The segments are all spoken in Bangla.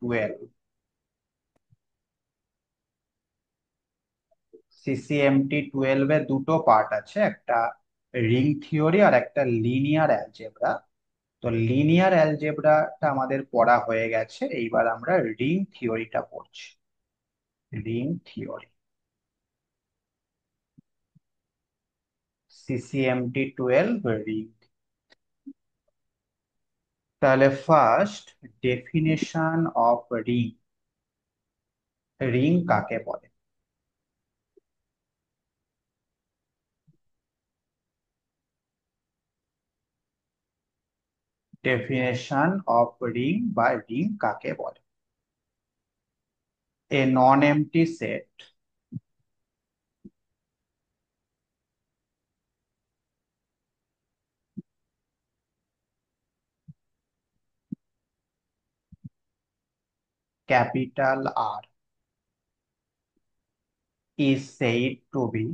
টুয়েলভ। সিসিএমটি টুয়েলভে দুটো পার্ট আছে, একটা রিং থিওরি আর একটা লিনিয়ার অ্যালজেব্রা। তো লিনিয়ার অ্যালজেব্রাটা আমাদের পড়া হয়ে গেছে, এইবার আমরা রিং থিওরিটা পড়ছি। Ring theory, CCMT twelve ring. তাহলে first, definition of ring. Ring কাকে বলে? ডেফিনেশন অফ রিং বা রিং কাকে বলে? A non empty set capital R is said to be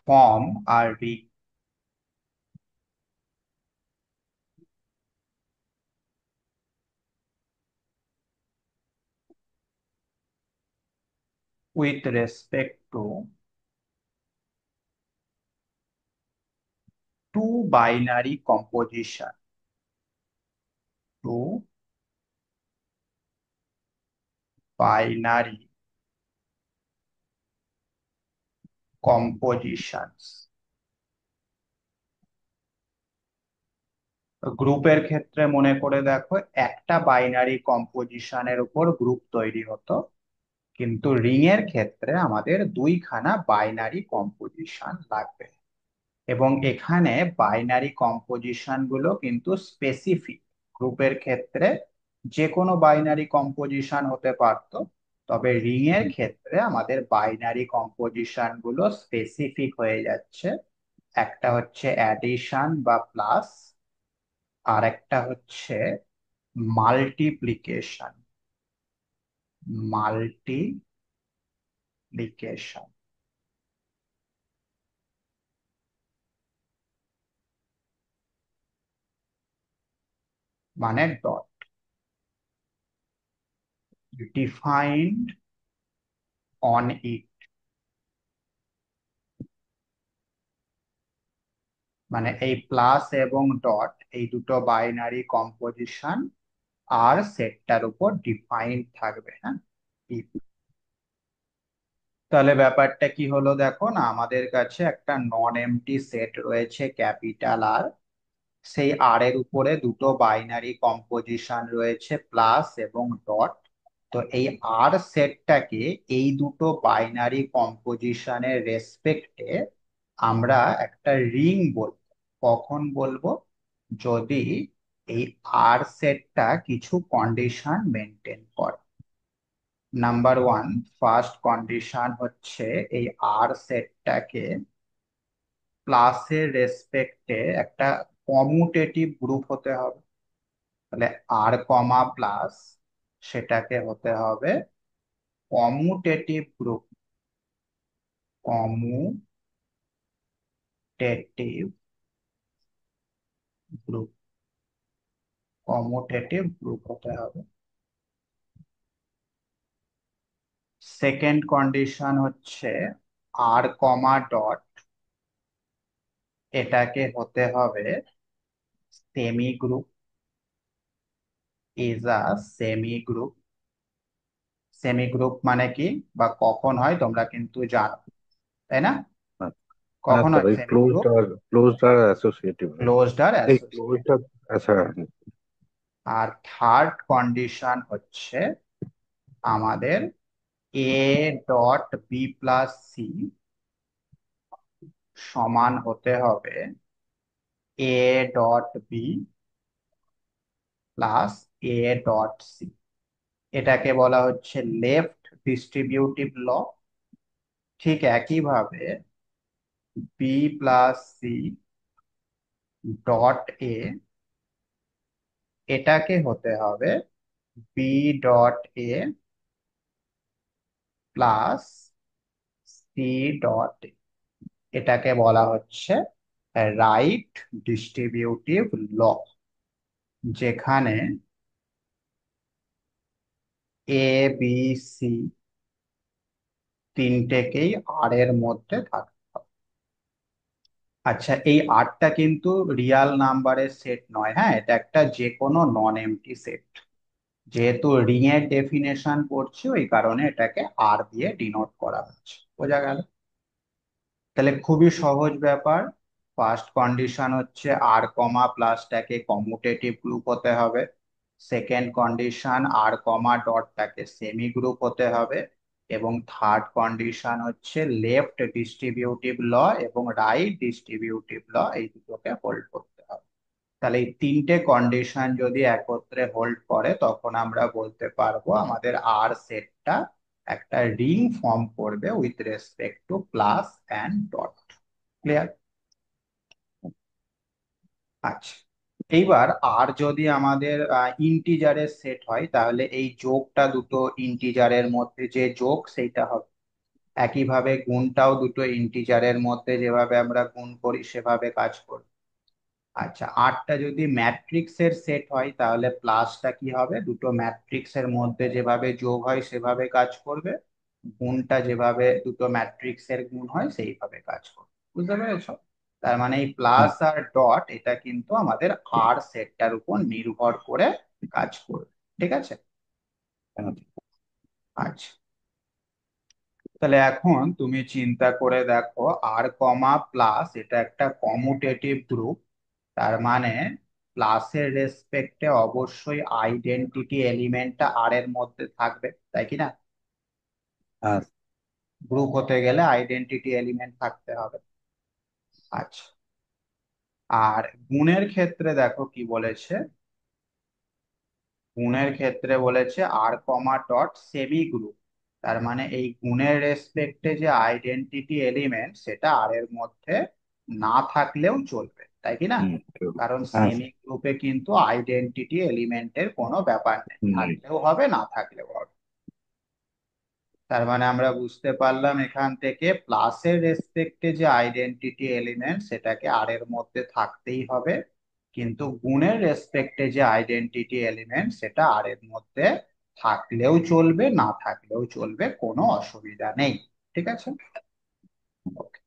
form a ring with respect to two binary composition. Two binary compositions. গ্রুপের ক্ষেত্রে মনে করে দেখো, একটা বাইনারি কম্পোজিশনের উপর গ্রুপ তৈরি হতো, কিন্তু রিং এর ক্ষেত্রে আমাদের দুইখানা বাইনারি কম্পোজিশন লাগবে। এবং এখানে বাইনারি কম্পোজিশন গুলো কিন্তু স্পেসিফিক। গ্রুপের ক্ষেত্রে যে কোনো বাইনারি কম্পোজিশন হতে পারতো, তবে রিং এর ক্ষেত্রে আমাদের বাইনারি কম্পোজিশন গুলো স্পেসিফিক হয়ে যাচ্ছে। একটা হচ্ছে অ্যাডিশন বা প্লাস, আর একটা হচ্ছে মাল্টিপ্লিকেশন। মাল্টিপ্লিকেশন মানে ডট, ডিফাইন্ড অন ইট। মানে এই প্লাস এবং ডট, এই দুটো বাইনারি কম্পোজিশন আর সেটটার উপর ডিফাইন থাকবে। হ্যাঁ, if। তাহলে ব্যাপারটা কি হলো দেখো না, আমাদের কাছে একটা নন এমটি সেট রয়েছে ক্যাপিটাল আর। সেই আর এর উপরে দুটো বাইনারি কম্পোজিশন রয়েছে প্লাস এবং ডট। তো এই আর সেটটাকে এই দুটো বাইনারি কম্পোজিশনের রেসপেক্টে আমরা একটা রিং বলবো। কখন বলবো? যদি এই আর সেটটা কিছু কন্ডিশন মেনটেন করে। নাম্বার ওয়ান, ফার্স্ট কন্ডিশন হচ্ছে এই আর সেটটাকে প্লাসের রেসপেক্টে একটা কমুটেটিভ গ্রুপ হতে হবে। তাহলে আর কমা প্লাস, সেটাকে হতে হবে commutative group. Commutative group, commutative group হতে হবে। সেকেন্ড কন্ডিশন হচ্ছে আর কমা ডট, এটাকে হতে হবে semi group. Is a semi group. Semi group মানে কি বা কখন হয় তোমরা কিন্তু জানো, তাই না? হ্যাঁ কখন স্যার, হয় ওই সেমি গ্রুপ? ক্লোজড আর অ্যাসোসিয়েটিভ হয়। ক্লোজড আর এই অ্যাসোসিয়েট। ক্লোজড আর, আচ্ছা। আর থার্ড কন্ডিশন হচ্ছে আমাদের A dot B plus C সমান হতে হবে A dot B plus A dot C. এটাকে বলা হচ্ছে লেফট ডিস্ট্রিবিউটিভ ল। ঠিক একইভাবে B plus C dot A, এটাকে হতে হবে B dot A plus C dot A. এটাকে বলা হচ্ছে রাইট ডিস্ট্রিবিউটিভ ল, যেখানে এ বি সি তিনটেকেই আর এর মধ্যে থাকে। আচ্ছা, এই আরটা কিন্তু রিয়াল নাম্বারের সেট নয়, হ্যাঁ, এটা একটা যে কোনো নন এমটি সেট। যেহেতু রিং এর ডেফিনেশন পড়ছি, ওই কারণে এটাকে আর দিয়ে ডিনোট করা হচ্ছে। বোঝা গেল? তাহলে খুবই সহজ ব্যাপার। ফার্স্ট কন্ডিশন হচ্ছে আর কমা প্লাসটাকে কমুটেটিভ গ্রুপ হতে হবে। সেকেন্ড কন্ডিশন আর কমা ডটটাকে সেমি গ্রুপ হতে হবে। এবং থার্ড কন্ডিশন হচ্ছে লেফট ডিস্ট্রিবিউটিভ ল এবং রাইট ডিস্ট্রিবিউটিভ ল, এই দুটোকে হোল্ড করতে হবে। তাহলে এই তিনটে কন্ডিশন যদি একত্রে হোল্ড করে, তখন আমরা বলতে পারবো আমাদের আর সেটটা একটা রিং ফর্ম করবে with respect to plus and dot. Clear? আচ্ছা, এইবার আর যদি আমাদের ইন্টিজারের সেট হয়, তাহলে এই যোগটা দুটো ইন্টিজারের মধ্যে যে যোগ সেইটা হবে। একইভাবে গুণটাও দুটো ইন্টিজারের মধ্যে যেভাবে আমরা গুণ করি সেভাবে কাজ করবে। আচ্ছা, আটটা যদি ম্যাট্রিক্স এর সেট হয়, তাহলে প্লাসটা কি হবে, দুটো ম্যাট্রিক্স এর মধ্যে যেভাবে যোগ হয় সেভাবে কাজ করবে। গুণটা যেভাবে দুটো ম্যাট্রিক্স এর গুণ হয় সেইভাবে কাজ করবে। বুঝতে পেরেছো? তার মানে এই হ্যাঁ, প্লাস আর ডট এটা কিন্তু আমাদের আর সেটটার উপর নির্ভর করে কাজ করবে। ঠিক আছে? হ্যাঁ, আচ্ছা, তাহলে এখন তুমি চিন্তা করে দেখো, আর কমা প্লাস এটা একটা কমুটেটিভ গ্রুপ। তার মানে প্লাসের রেসপেক্টে অবশ্যই আইডেন্টিটি এলিমেন্টটা আর এর মধ্যে থাকবে, তাই কি না? হ্যাঁ, গ্রুপ হতে গেলে আইডেন্টিটি এলিমেন্ট থাকতে হবে। আচ্ছা, আর গুণের ক্ষেত্রে দেখো কি বলেছে। গুণের ক্ষেত্রে বলেছে আর কমা ডট সেমি গ্রুপ। তার মানে এই গুণের রেসপেক্টে যে আইডেন্টিটি এলিমেন্ট সেটা আর এর মধ্যে না থাকলেও চলবে, তাই কি না? true. কারণ হ্যাঁ, সেমি গ্রুপে কিন্তু আইডেন্টিটি এলিমেন্টের কোনো ব্যাপার নেই, নেই। থাকলেও হবে না থাকলেও হবে। তার মানে আমরা বুঝতে পারলাম এখান থেকে প্লাসের রেসপেক্টে যে আইডেন্টিটি এলিমেন্ট সেটাকে আর এর মধ্যে থাকতেই হবে, কিন্তু গুণের রেসপেক্টে যে আইডেন্টিটি এলিমেন্ট সেটা আর এর মধ্যে থাকলেও চলবে না থাকলেও চলবে, কোনো অসুবিধা নেই। ঠিক আছে? Okay.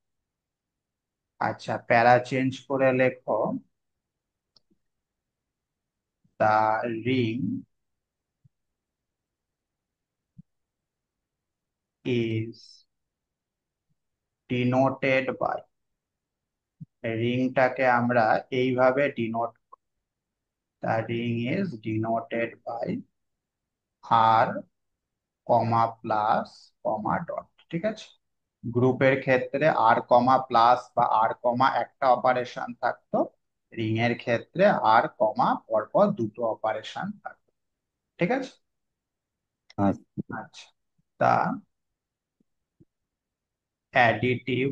আচ্ছা, প্যারা চেঞ্জ করে লেখো, the ring is denoted by. রিংটাকে আমরা এইভাবে denote, the ring is denoted by R comma plus comma dot. ঠিক আছে? গ্রুপের ক্ষেত্রে আর কমা প্লাস বা আর কমা একটা অপারেশন থাকতো, রিং এর ক্ষেত্রে আর কমা পরপর দুটো অপারেশন থাকতো। ঠিক আছে? হ্যাঁ, আচ্ছা, তা অ্যাডিটিভ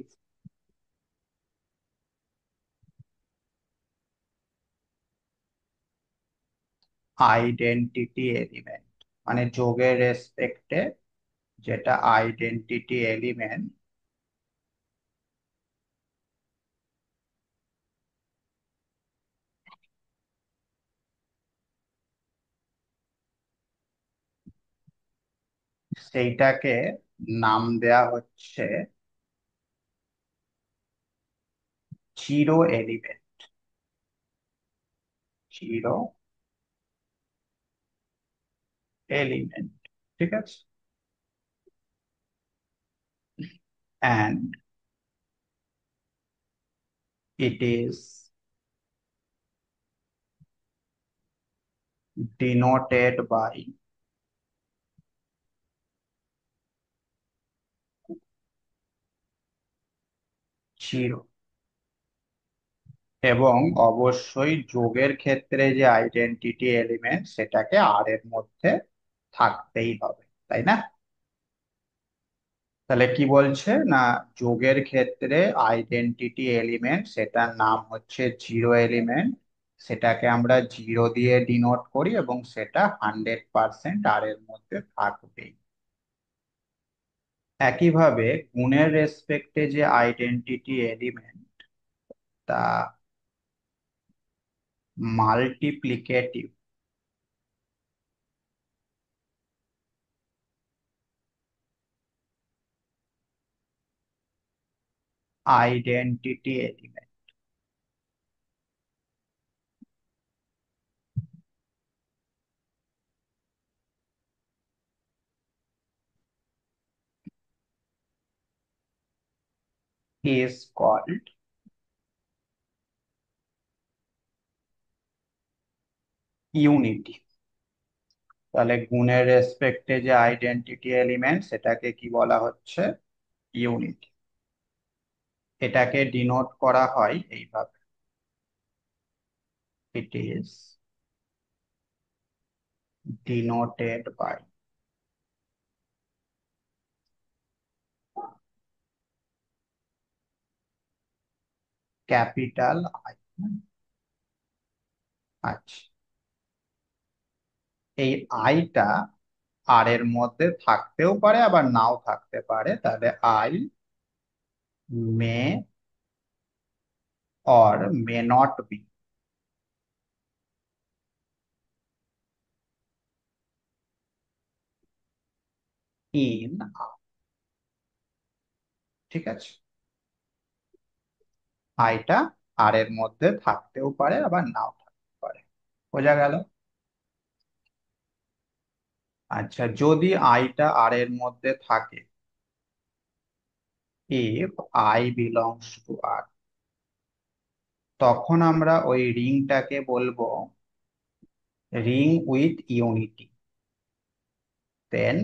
আইডেন্টিটি এলিমেন্ট, মানে যোগের রেসপেক্টে যেটা আইডেন্টিটি এলিমেন্ট সেইটাকে নাম দেয়া হচ্ছে জিরো এলিমেন্ট। Zero element. ঠিক আছে? and it is denoted by zero. এবং অবশ্যই যোগের ক্ষেত্রে যে আইডেন্টিটি এলিমেন্ট সেটাকে আর এর মধ্যে থাকতেই হবে, তাই না? তাহলে কি বলছে না, যোগের ক্ষেত্রে আইডেন্টিটি এলিমেন্ট সেটার নাম হচ্ছে জিরো এলিমেন্ট, সেটাকে আমরা জিরো দিয়ে ডিনোট করি এবং সেটা 100% আর এর মধ্যে থাকবেই। একইভাবে গুণের রেসপেক্টে যে আইডেন্টিটি এলিমেন্ট তা multiplicative identity element is called unity. তাহলে গুণের রেসপেক্টে যে আইডেন্টিটি এলিমেন্ট সেটাকে কি বলা হচ্ছে? ইউনিটি। এটাকে ডিনোট করা হয় এইভাবে, it is denoted by capital I. আচ্ছা, এই আইটা আর এর মধ্যে থাকতেও পারে আবার নাও থাকতে পারে, তাহলে I may or may not be in. ঠিক আছে, আইটা আর এর মধ্যে থাকতেও পারে আবার নাও থাকতে পারে। বোঝা গেল? আচ্ছা, যদি আইটা আর এর মধ্যে থাকে, if I belongs to R, তখন আমরা ওই রিংটাকে বলবো ring with unity. Then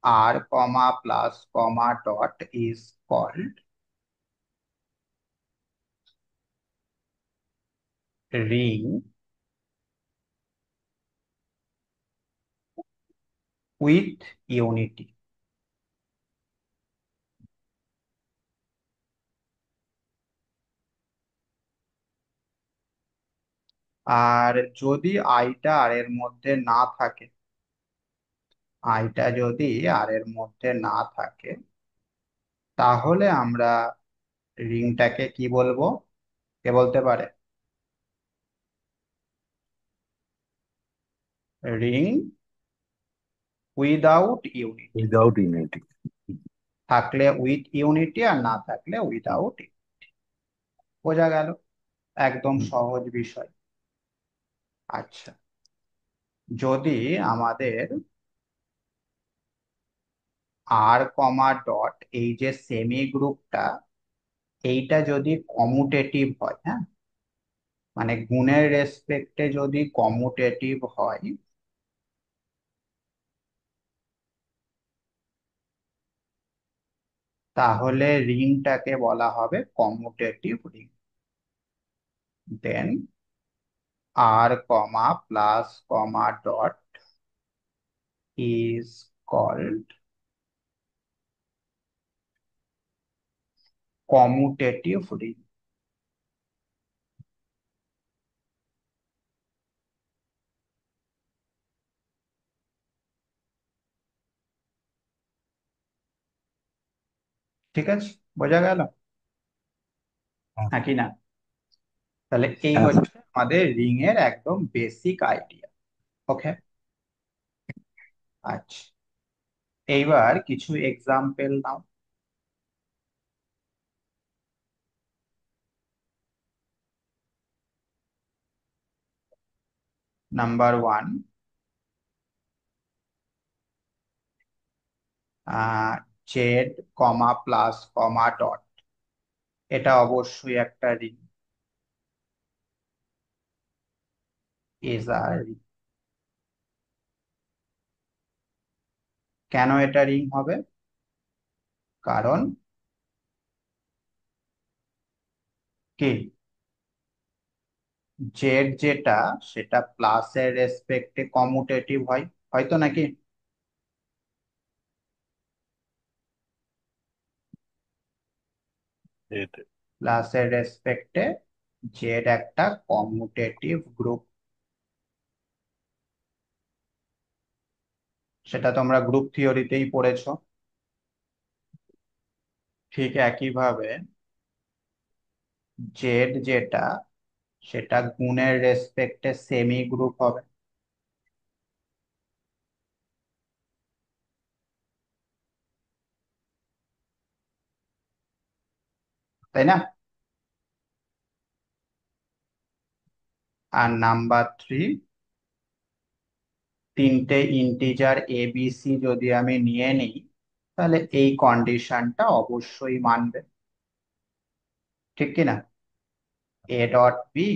R comma plus comma dot is called ring with unity. আর যদি আইটা আর এর মধ্যে না থাকে, আইটা যদি আর এর মধ্যে না থাকে, তাহলে আমরা রিংটাকে কি বলবো? কে বলতে পারে? Ring without unity. Without unity. থাকলে উইথ ইউনিটি আর না থাকলে উইদাউট। বোঝা গেল? একদম সহজ বিষয়। আচ্ছা, যদি আমাদের আর কমা ডট এই যে সেমি গ্রুপটা, এইটা যদি কমুটেটিভ হয়, হ্যাঁ, মানে গুণের রেসপেক্টে যদি কমুটেটিভ হয়, তাহলে রিংটাকে বলা হবে commutative ring. Then R comma plus comma dot is called commutative ring. ঠিক আছে, বোঝা গেল নাকি না? তাহলে এই হ্যাঁ হচ্ছে আমাদের রিং এর একদম বেসিক আইডিয়া। ওকে। আচ্ছা, এইবার কিছু এক্সাম্পল নাও। Number one, Z comma plus comma dot, এটা অবশ্যই একটা রিং, ইজ আ রিং। কেন এটা রিং হবে? কারণ কি, জেড যেটা সেটা প্লাসের রেসপেক্টে কমুটেটিভ হয়, হয়তো নাকি? এতে প্লাসের রেসপেক্টে জেড একটা কমুটেটিভ গ্রুপ, সেটা তোমরা গ্রুপ থিওরিতেই পড়েছো। ঠিক একইভাবে জেড যেটা, সেটা গুণের রেসপেক্টে সেমি গ্রুপ হবে, তাই না? আর নাম্বার থ্রি, তিনটে ইন্টিজার এ বি সি যদি আমি নিয়ে নিই, তাহলে এই কন্ডিশনটা অবশ্যই মানবে, ঠিক কি না? A dot B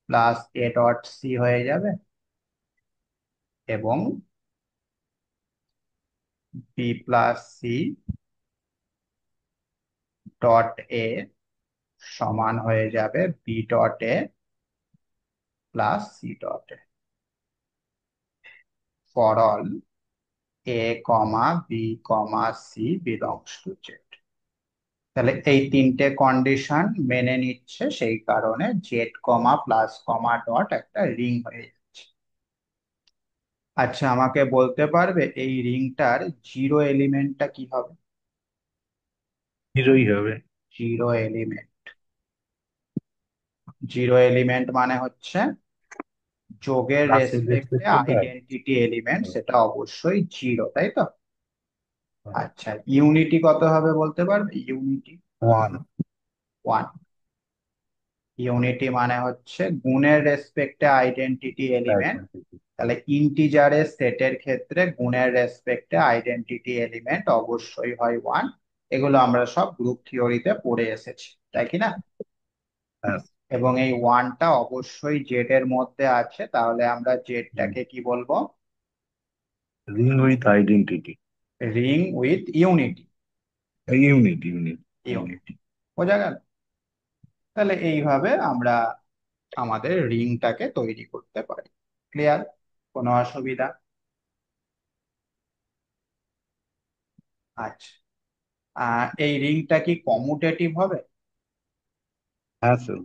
plus A dot C হয়ে যাবে, এবং B plus C dot A সমান হয়ে যাবে B dot A plus C dot A, for all A comma B comma C belongs to Z. তাহলে এই তিনটে কন্ডিশন মেনে নিচ্ছে, সেই কারণে Z comma plus comma dot একটা রিং হয়ে যাচ্ছে। আচ্ছা, আমাকে বলতে পারবে এই রিংটার জিরো এলিমেন্টটা কি হবে? হিরোই হবে। জিরো এলিমেন্ট, জিরো এলিমেন্ট মানে হচ্ছে যোগের ক্লাসের রেসপেক্টে রেসপেক্টে তার। আইডেন্টিটি এলিমেন্ট সেটা অবশ্যই জিরো, তাই তো? আচ্ছা, ইউনিটি কত হবে বলতে পারবে? Unity one. ওয়ান। ইউনিটি মানে হচ্ছে গুণের রেসপেক্টে আইডেন্টিটি এলিমেন্ট, তাহলে ইন্টিজারের সেটের ক্ষেত্রে গুণের রেসপেক্টে আইডেন্টিটি এলিমেন্ট অবশ্যই হয় ওয়ান। এগুলো আমরা সব গ্রুপ থিওরিতে পড়ে এসেছি, তাই কি না? এবং এই ওয়ানটা অবশ্যই জেড এর মধ্যে আছে, তাহলে আমরা জেডটাকে কি বলবো? Ring with identity. Ring with unity. Unit unit unit. Unity, বোঝা গেল? তাহলে এইভাবে আমরা আমাদের রিংটাকে তৈরি করতে পারি। ক্লিয়ার? কোনো অসুবিধা? আচ্ছা, এই রিংটা কি কমুটেটিভ হবে? হ্যাঁ স্যার,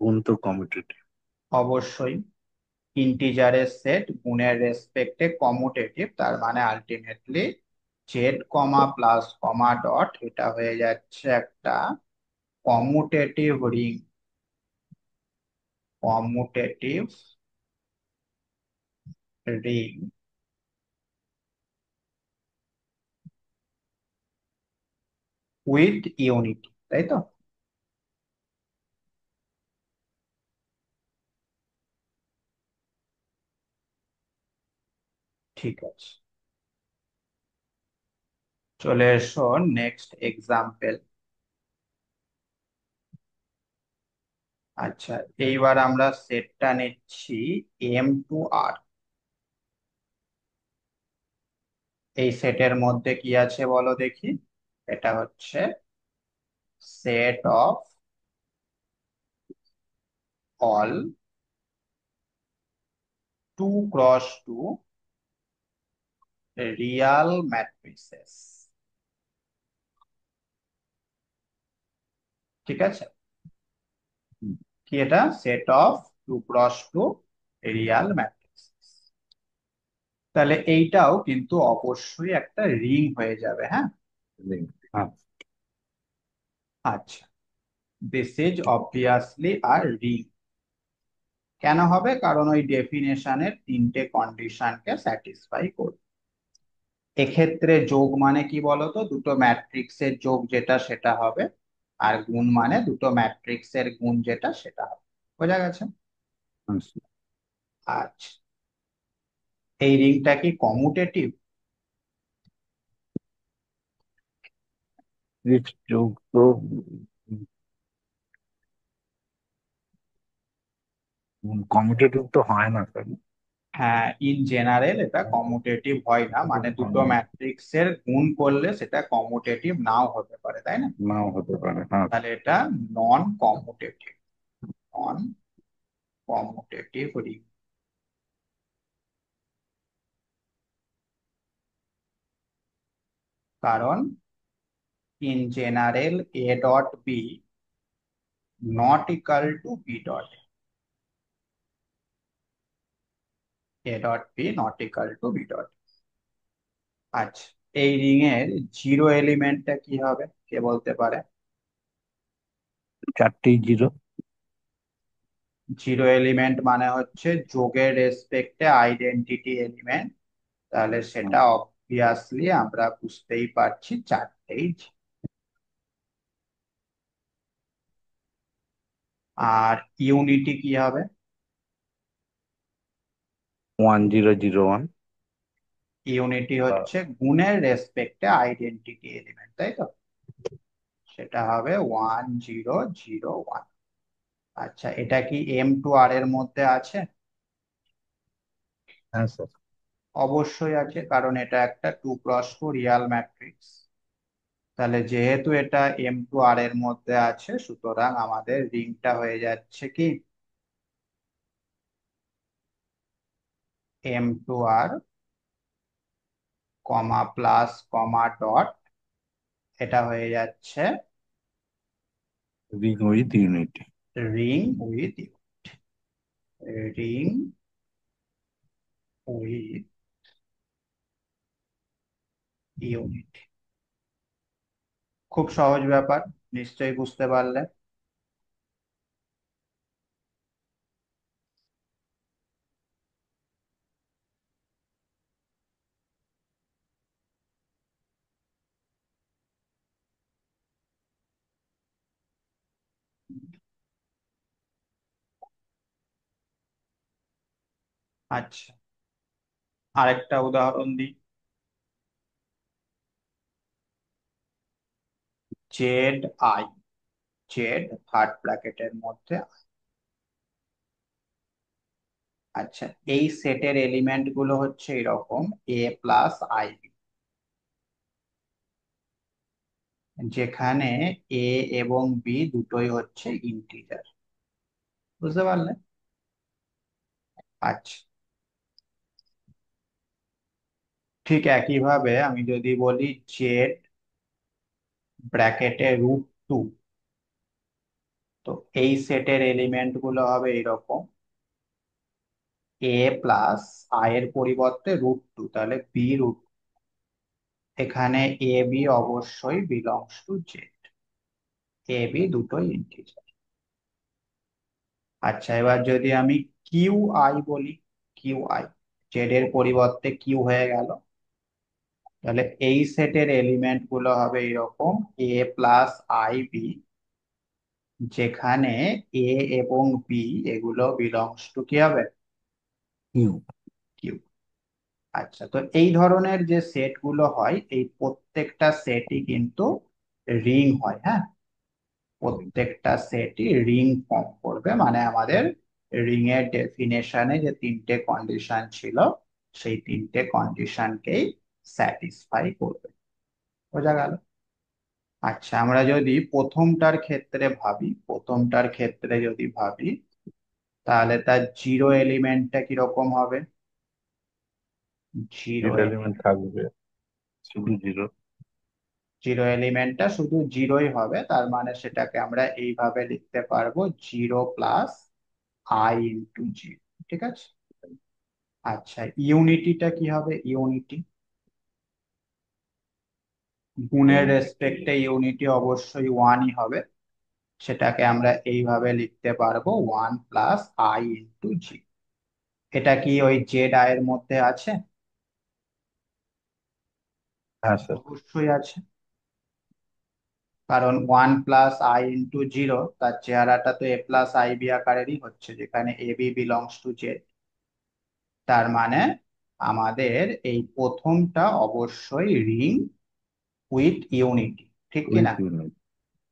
গুণ তো কমিউটেটিভ। অবশ্যই। ইন্টিজারের সেট গুণের রেসপেক্টে কমুটেটিভ, তার মানে ultimately Z comma plus comma dot এটা হয়ে যাচ্ছে একটা commutative ring. Commutative ring with unity, তাই তো? ঠিক আছে, চলে এসো নেক্সট এক্সাম্পল। আচ্ছা, এইবার আমরা সেটটা নিচ্ছি এম টু আর। এই সেটের মধ্যে কি আছে বলো দেখি? এটা হচ্ছে set of all two cross two real matrices. ঠিক আছে? কি এটা? Set of two cross two real matrices. তাহলে এইটাও কিন্তু অবশ্যই একটা রিং হয়ে যাবে, হ্যাঁ? রিং। হ্যাঁ। আচ্ছা, this is obviously R ring. কেন হবে? কারণ ওই ডেফিনেশনের তিনটে কন্ডিশনকে স্যাটিসফাই করবে। এক্ষেত্রে যোগ মানে কি বলতো? দুটো ম্যাট্রিক্সের যোগ যেটা সেটা হবে, আর গুণ মানে দুটো ম্যাট্রিক্সের গুণ যেটা সেটা হবে। বোঝা গেছে? আচ্ছা, এই রিংটা কি কমুটেটিভ? যোগ তো কমিউটেটিভ তো হয় না স্যার। হ্যাঁ, ইন জেনারেল এটা কমুটেটিভ হয় না, মানে দুটো ম্যাট্রিক্সের গুণ করলে সেটা কমুটেটিভ নাও হতে পারে, তাই না? নাও হতে পারে, হ্যাঁ। তাহলে এটা non commutative. Non commutative ring. কারণ in general A dot B not equal to B dot A dot B not equal to B dot. আচ্ছা, এই রিং এর জিরো এলিমেন্টটা কি হবে? কে বলতে পারে? চারটেই জিরো। জিরো এলিমেন্ট মানে হচ্ছে যোগের রেসপেক্টে আইডেন্টিটি এলিমেন্ট, তাহলে সেটা অবভিয়াসলি আমরা বুঝতেই পারছি চারটেই আর ইউনিটি কি হবে? 1001। ইউনিটি হচ্ছে গুণের রেসপেক্টে আইডেন্টিটি এলিমেন্ট, তাই তো? সেটা হবে 1001। আচ্ছা, এটা কি M2R এর মধ্যে আছে? হ্যাঁ স্যার। অবশ্যই আছে, কারণ এটা একটা 2x2 রিয়াল ম্যাট্রিক্স। তাহলে যেহেতু এটা M2R এর মধ্যে আছে, সুতরাং আমাদের রিংটা হয়ে যাচ্ছে কি M2R কমা প্লাস কমা ডট, এটা হয়ে যাচ্ছে ring with unity. Ring with ring with unit. খুব সহজ ব্যাপার, নিশ্চয়ই বুঝতে পারলে। আচ্ছা, আরেকটা উদাহরণ দিই। জেড আই, জেড থার্ড ব্র্যাকেটের মধ্যে। আচ্ছা, এই সেটের এলিমেন্ট গুলো হচ্ছে এরকম A+IB, যেখানে এ এবং বি দুটোই হচ্ছে ইন্টিজার। বুঝতে পারলে? আচ্ছা, ঠিক একইভাবে আমি যদি বলি জেড ব্র্যাকেটে √2, তো এই সেটের এলিমেন্ট গুলো হবে এরকম A+I এর পরিবর্তে √2, তাহলে B√, এখানে এ বি অবশ্যই belongs to Z, A B দুটোই ইন্টিজার। আচ্ছা, এবার যদি আমি QI বলি, QI জেড এর পরিবর্তে কিউ হয়ে গেল, তাহলে এই সেটের এলিমেন্ট গুলো হবে এরকম A+IB, যেখানে এ এবং বি এগুলো বিলংস টু কি হবে? ইউ। কিউ। আচ্ছা, তো এই ধরনের যে সেট গুলো হয়, এই প্রত্যেকটা সেটই কিন্তু রিং হয়, হ্যাঁ। প্রত্যেকটা সেটই রিং ফর্ম করবে, মানে আমাদের রিং এর ডেফিনেশনে যে তিনটে কন্ডিশন ছিল, সেই তিনটে কন্ডিশনকেই স্যাটিসফাই করবে। বোঝা গেল? আচ্ছা, আমরা যদি প্রথমটার ক্ষেত্রে যদি ভাবি, তাহলে তার জিরো এলিমেন্টটা কিরকম হবে? জিরো জিরো এলিমেন্ট থাকবে, শুধু জিরো। জিরো এলিমেন্টটা শুধু জিরোই হবে, তার মানে সেটাকে আমরা এইভাবে লিখতে পারবো 0+I×0। ঠিক আছে। আচ্ছা, ইউনিটিটা কি হবে? ইউনিটি গুণের ইউনিটি। রেসপেক্টে ইউনিটি অবশ্যই ওয়ানই হবে, সেটাকে আমরা এইভাবে লিখতে পারবো 1+I×G। এটা কি ওই জেড আই এর মধ্যে আছে? হ্যাঁ স্যার। অবশ্যই আছে, কারণ 1+I×0 তার চেহারাটা তো A+IB আকারেরই হচ্ছে, যেখানে এ বি বিলংস টু জেড। তার মানে আমাদের এই প্রথমটা অবশ্যই রিং উইথ ইউনিটি, ঠিক উইথ কিনা? ইউনিট।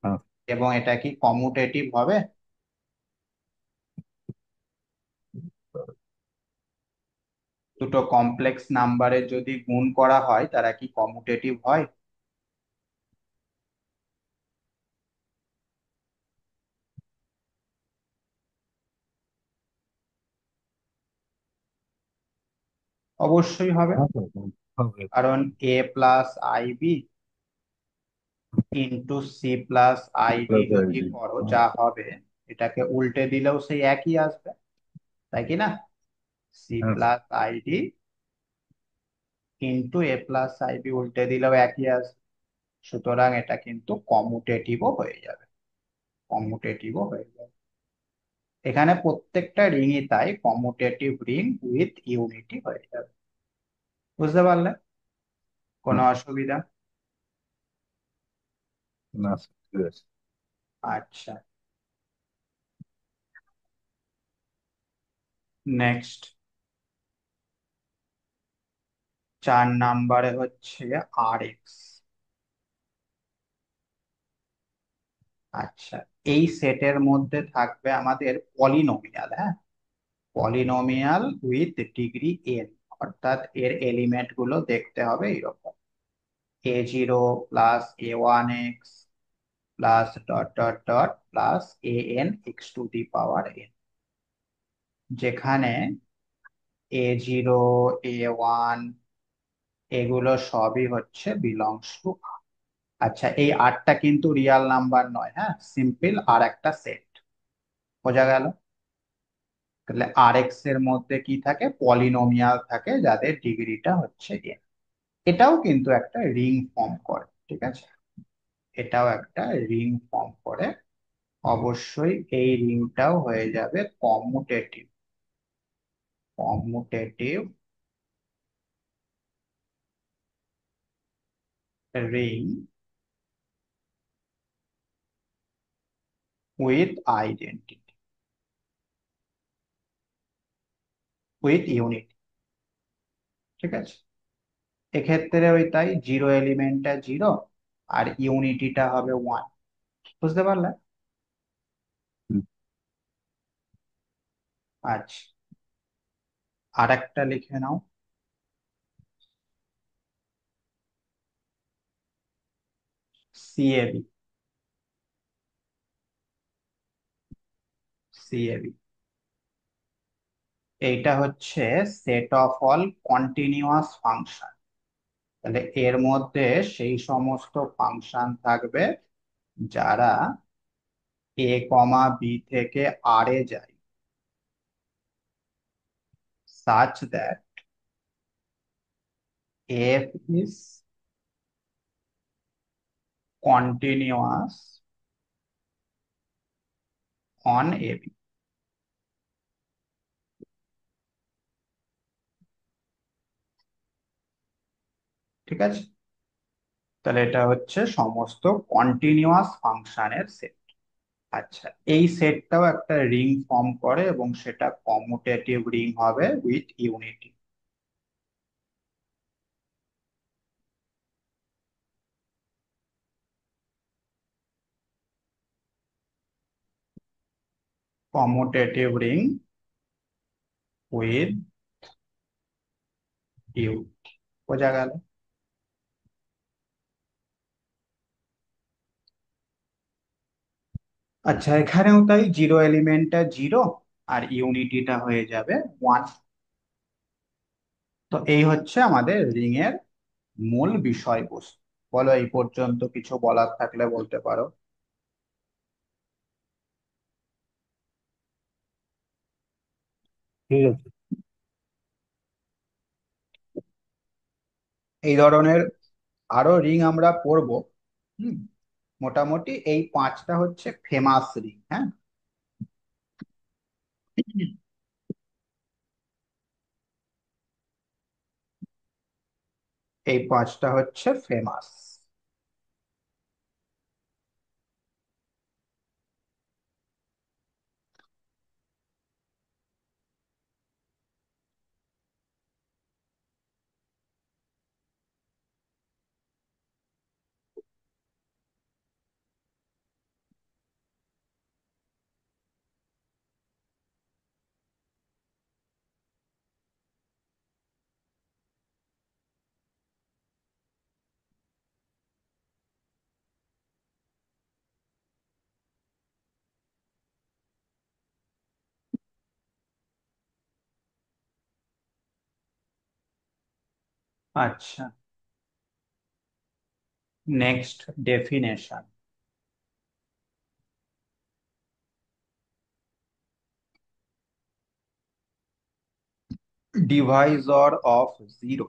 হ্যাঁ। এবং এটা কি কমিউটেটিভ হবে? দুটো কমপ্লেক্স নাম্বারের যদি গুণ করা হয়, তারা কি কমিউটেটিভ হয়? অবশ্যই হবে, হ্যাঁ স্যার, হবে। কারণ A+IB C+ID প্লাস যদি আইডি। করো হ্যাঁ। যা হবে, এটাকে উল্টে দিলেও সেই একই আসবে, তাই কি না? সি হ্যাঁ স্যার। প্লাস আইডি A+IB উল্টে দিলেও একই আসবে। সুতরাং এটা কিন্তু কমুটেটিভও হয়ে যাবে, কমুটেটিভও হয়ে যাবে। এখানে প্রত্যেকটা রিংই তাই কমুটেটিভ রিং উইথ ইউনিটি হয়ে যাবে। বুঝতে পারলে? কোনো হুম। অসুবিধা? না স্যার, ঠিক আছে। আচ্ছা, নেক্সট 4 নম্বরে হচ্ছে আর এক্স। আচ্ছা, এই সেটের মধ্যে থাকবে আমাদের পলিনোমিয়াল, হ্যাঁ, পলিনোমিয়াল উইথ ডিগ্রি এন, অর্থাৎ এর এলিমেন্ট গুলো দেখতে হবে এরকম: a0 plus a1x plus dot dot dot plus an x⁴n, যেখানে a0 a1 এগুলো সবই হচ্ছে বিলংস টু। আচ্ছা, এই আটটা কিন্তু রিয়াল নাম্বার নয়, হ্যাঁ, সিম্পল আর একটা সেট। বোঝা গেল? তাহলে আর এক্স এর মধ্যে কি থাকে? পলিনোমিয়াল থাকে যাদের ডিগ্রিটা হচ্ছে n। এটাও কিন্তু একটা রিং ফর্ম করে, ঠিক আছে, এটাও একটা রিং ফর্ম করে। অবশ্যই এই রিংটাও হয়ে যাবে commutative, commutative ring with identity, with unit, ঠিক আছে। এক্ষেত্রে ওই তাই, জিরো এলিমেন্টটা জিরো আর ইউনিটিটা হবে ওয়ান। বুঝতে পারলে? হুম। আচ্ছা, আর একটা লিখে নাও, সিএবি, সিএবি। এইটা হচ্ছে set of all continuous function. তাহলে এর মধ্যে সেই সমস্ত ফাংশন থাকবে যারা এ কমা বি থেকে আর এ যায়, such that f is continuous on ab। ঠিক আছে, তাহলে এটা হচ্ছে সমস্ত কন্টিনিউয়াস ফাংশনের সেট। আচ্ছা, এই সেটটাও একটা রিং ফর্ম করে এবং সেটা কমুটেটিভ রিং হবে with unity. Commutative ring with unity. বোঝা গেল? আচ্ছা, এখানেও তাই, জিরো এলিমেন্টটা জিরো আর ইউনিটিটা হয়ে যাবে ওয়ান। তো এই হচ্ছে আমাদের রিং এর মূল বিষয়বস্তু। বলো, এই পর্যন্ত কিছু বলার থাকলে বলতে পারো। ঠিক আছে। এই ধরনের আরো রিং আমরা পড়বো। হুম, মোটামুটি এই পাঁচটা হচ্ছে ফেমাস রিং, হ্যাঁ। এই পাঁচটা হচ্ছে ফেমাস। আচ্ছা, next definition: divisor of zero.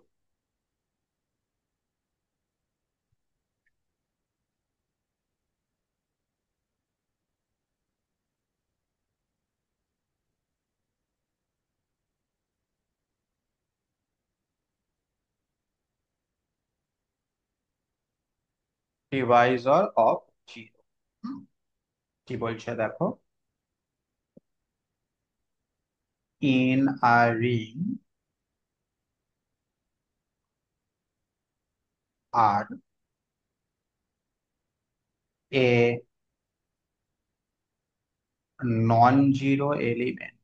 Divisor of zero. কি বলছে দেখো, in a ring R a non zero element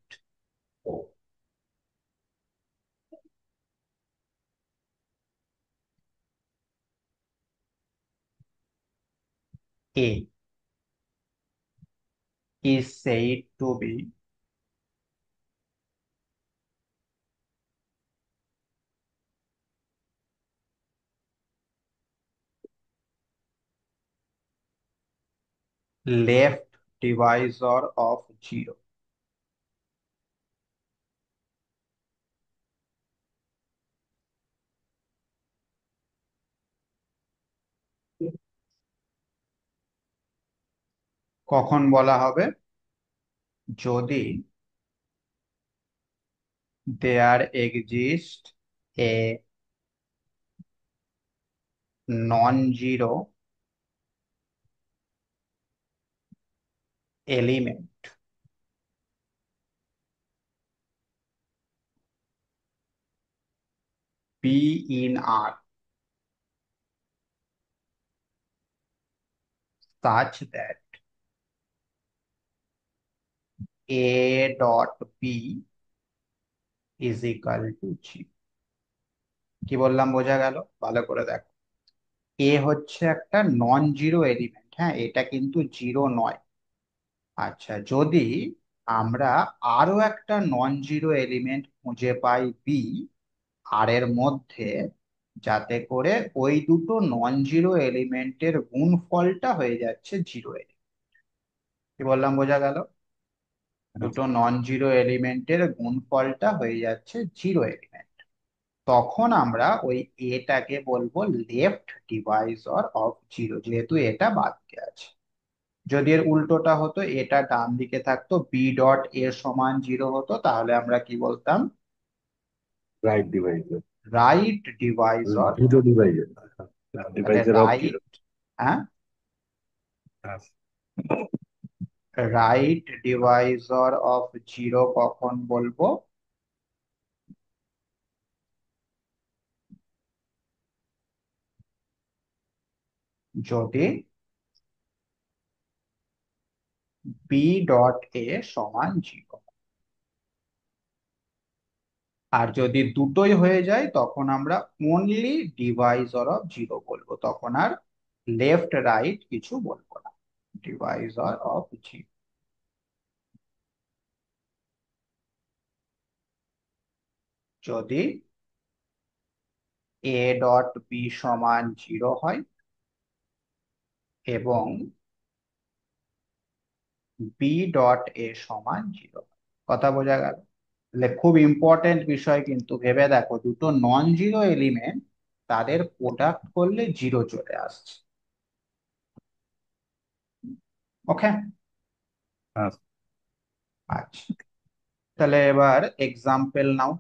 A is said to be left divisor of zero। কখন বলা হবে? যদি there exists a non-zero element P in R such that A dot B is equal to G। কি বললাম বোঝা গেল? ভালো করে দেখো, এ হচ্ছে একটা নন জিরো এলিমেন্ট, হ্যাঁ, এটা কিন্তু জিরো নয়। আচ্ছা, যদি আমরা আরো একটা নন জিরো এলিমেন্ট খুঁজে পাই বি আর এর মধ্যে, যাতে করে ওই দুটো নন জিরো এলিমেন্টের গুণফলটা হয়ে যাচ্ছে জিরো এলিমেন্ট। কি বললাম বোঝা গেল? দুটো আচ্ছা। নন জিরো এলিমেন্টের গুণফলটা হয়ে যাচ্ছে জিরো এলিমেন্ট, তখন আমরা ওই এটাকে বলবো লেফট ডিভাইসর অফ জিরো, যেহেতু এটা বাদ দিয়ে আছে। যদি এর উল্টোটা হতো, এটা ডান দিকে থাকতো, বি ডট এ সমান জিরো হতো, তাহলে আমরা কি বলতাম? Right divisor. Right divisor. Zero divisor. তাহলে ডিভাইজার অফ জিরো। রাইট, হ্যাঁ, রাইট ডিভাইসর অফ জিরো কখন বলবো? যদি বি ডট এ সমান জিরো। আর যদি দুটোই হয়ে যায়, তখন আমরা অনলি ডিভাইসর অফ জিরো বলবো, তখন আর লেফট রাইট কিছু বলবো না, ডিভাইসর অফ জিরো। যদি এ ডট বি সমান জিরো হয় এবং বি ডট এ সমান জিরো, কথা বোঝা গেল? তাহলে খুব ইম্পর্টেন্ট বিষয়, কিন্তু ভেবে দেখো, দুটো নন জিরো এলিমেন্ট, তাদের প্রোডাক্ট করলে জিরো চলে আসছে। ওকে। আচ্ছা। আচ্ছা, তাহলে এবার এক্সাম্পল নাও,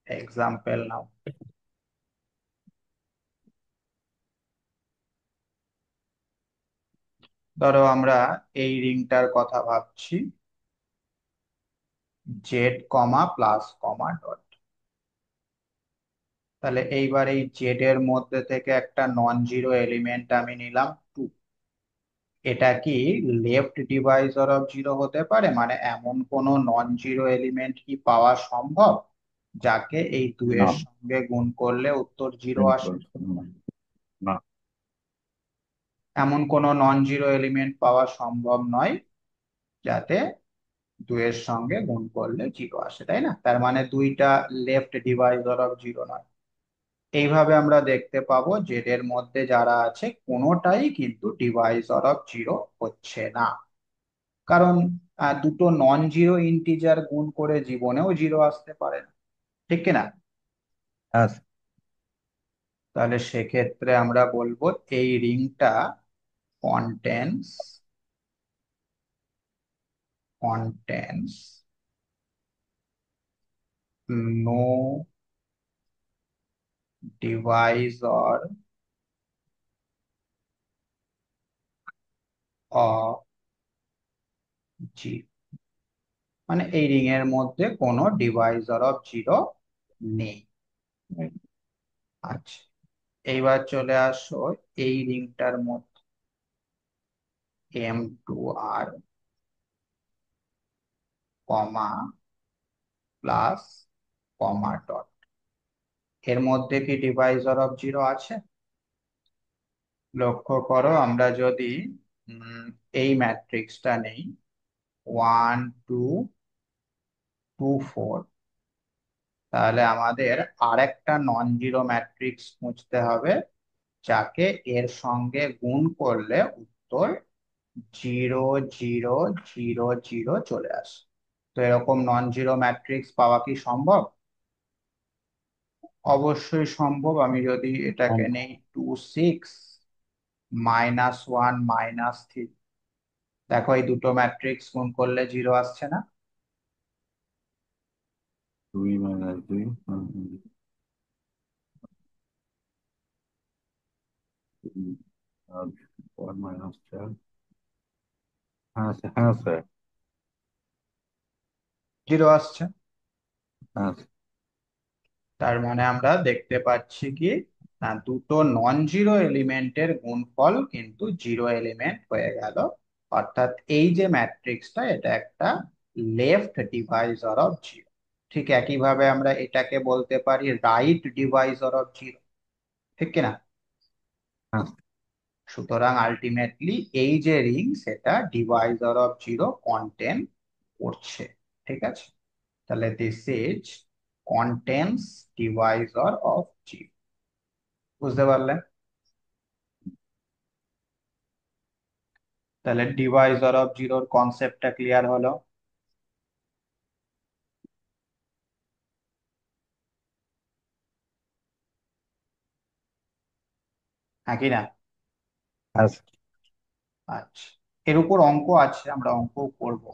এক্সাম্পল নাও। ধরো আমরা এই রিংটার কথা ভাবছি, Z comma plus comma dot. তাহলে এইবার এই জেড এর মধ্যে থেকে একটা নন জিরো এলিমেন্ট আমি নিলাম টু। এটা কি লেফট ডিভাইসর অফ জিরো হতে পারে? মানে এমন কোন নন জিরো এলিমেন্ট কি পাওয়া সম্ভব যাকে এই না। দুইয়ের সঙ্গে গুণ করলে উত্তর জিরো আসে? না। এমন কোন নন জিরো এলিমেন্ট পাওয়া সম্ভব নয় যাতে দুইয়ের সঙ্গে গুণ করলে জিরো আসে, তাই না? তার মানে দুইটা লেফট ডিভাইসর অফ জিরো নয়। এইভাবে আমরা দেখতে পাবো জেড এর মধ্যে যারা আছে কোনোটাই কিন্তু ডিভাইসর অফ জিরো হচ্ছে না, কারণ দুটো নন জিরো ইন্টিজার গুণ করে জীবনেও জিরো আসতে পারে না, ঠিক কিনা? আচ্ছা। তাহলে সেক্ষেত্রে আমরা বলবো এই রিংটা contains contains no divisor of জি, মানে এই রিং এর মধ্যে কোনো ডিভাইজার অফ জিরো নেই। নেই। আচ্ছা, এইবার চলে আসো এই রিংটার মধ্যে M2R কমা প্লাস কমা ডট, এর মধ্যে কি ডিভাইজার অফ জিরো আছে? লক্ষ্য করো, আমরা যদি উম, এই ম্যাট্রিক্সটা নেই 1 2 2 4, তাহলে আমাদের আরেকটা নন জিরো ম্যাট্রিক্স খুঁজতে হবে যাকে এর সঙ্গে গুণ করলে উত্তর 0 0 0 0 চলে আসে। তো এরকম নন জিরো ম্যাট্রিক্স পাওয়া কি সম্ভব? অবশ্যই সম্ভব। আমি যদি এটাকে সম্ভব। নেই 2 6 -1 -3, দেখো এই দুটো ম্যাট্রিক্স গুণ করলে জিরো আসছে না? 2 - 2, আর 4 - 4। হ্যাঁ স্যার, হ্যাঁ স্যার। জিরো আসছে। হ্যাঁ তার মানে আমরা দেখতে পাচ্ছি কি, না, দুটো নন জিরো এলিমেন্টের গুণফল কিন্তু জিরো এলিমেন্ট হয়ে গেল। অর্থাৎ এই যে ম্যাট্রিক্সটা, এটা একটা লেফট ডিভাইজার অফ জিরো। ঠিক একইভাবে আমরা এটাকে বলতে পারি রাইট ডিভাইজার অফ জিরো, ঠিক কিনা? হ্যাঁ। সুতরাং আলটিমেটলি এই যে রিং, সেটা ডিভাইজার অফ জিরো কন্টেন করছে। ঠিক আছে, তাহলে this is contains divisor of zero. বুঝতে পারলে? তাহলে ডিভাইজার অফ জিরোর কনসেপ্টটা ক্লিয়ার হলো। হ্যাঁ কি না? হ্যাঁ স্যার। আচ্ছা, এর উপর অঙ্ক আছে, আমরা অঙ্ক করব।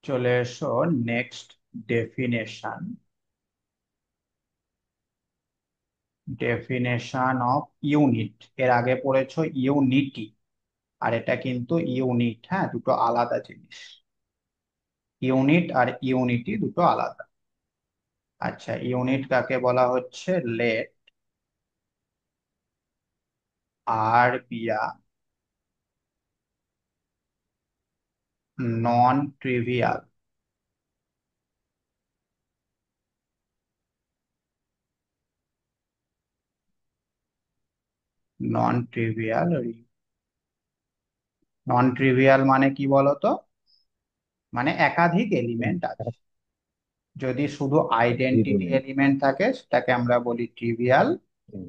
চলে এসো next definition, definition of unit. এর আগে পড়েছো ইউনিটি, আর এটা কিন্তু ইউনিট, হ্যাঁ, দুটো আলাদা জিনিস। ইউনিট আর ইউনিটি দুটো আলাদা। আচ্ছা, ইউনিট কাকে বলা হচ্ছে? লেট আর বিয়া non trivial, non trivial ring. Non trivial মানে কি বলতো? মানে একাধিক এলিমেন্ট আছে। যদি শুধু আইডেন্টিটি এলিমেন্ট থাকে সেটাকে আমরা বলি ট্রিভিয়াল,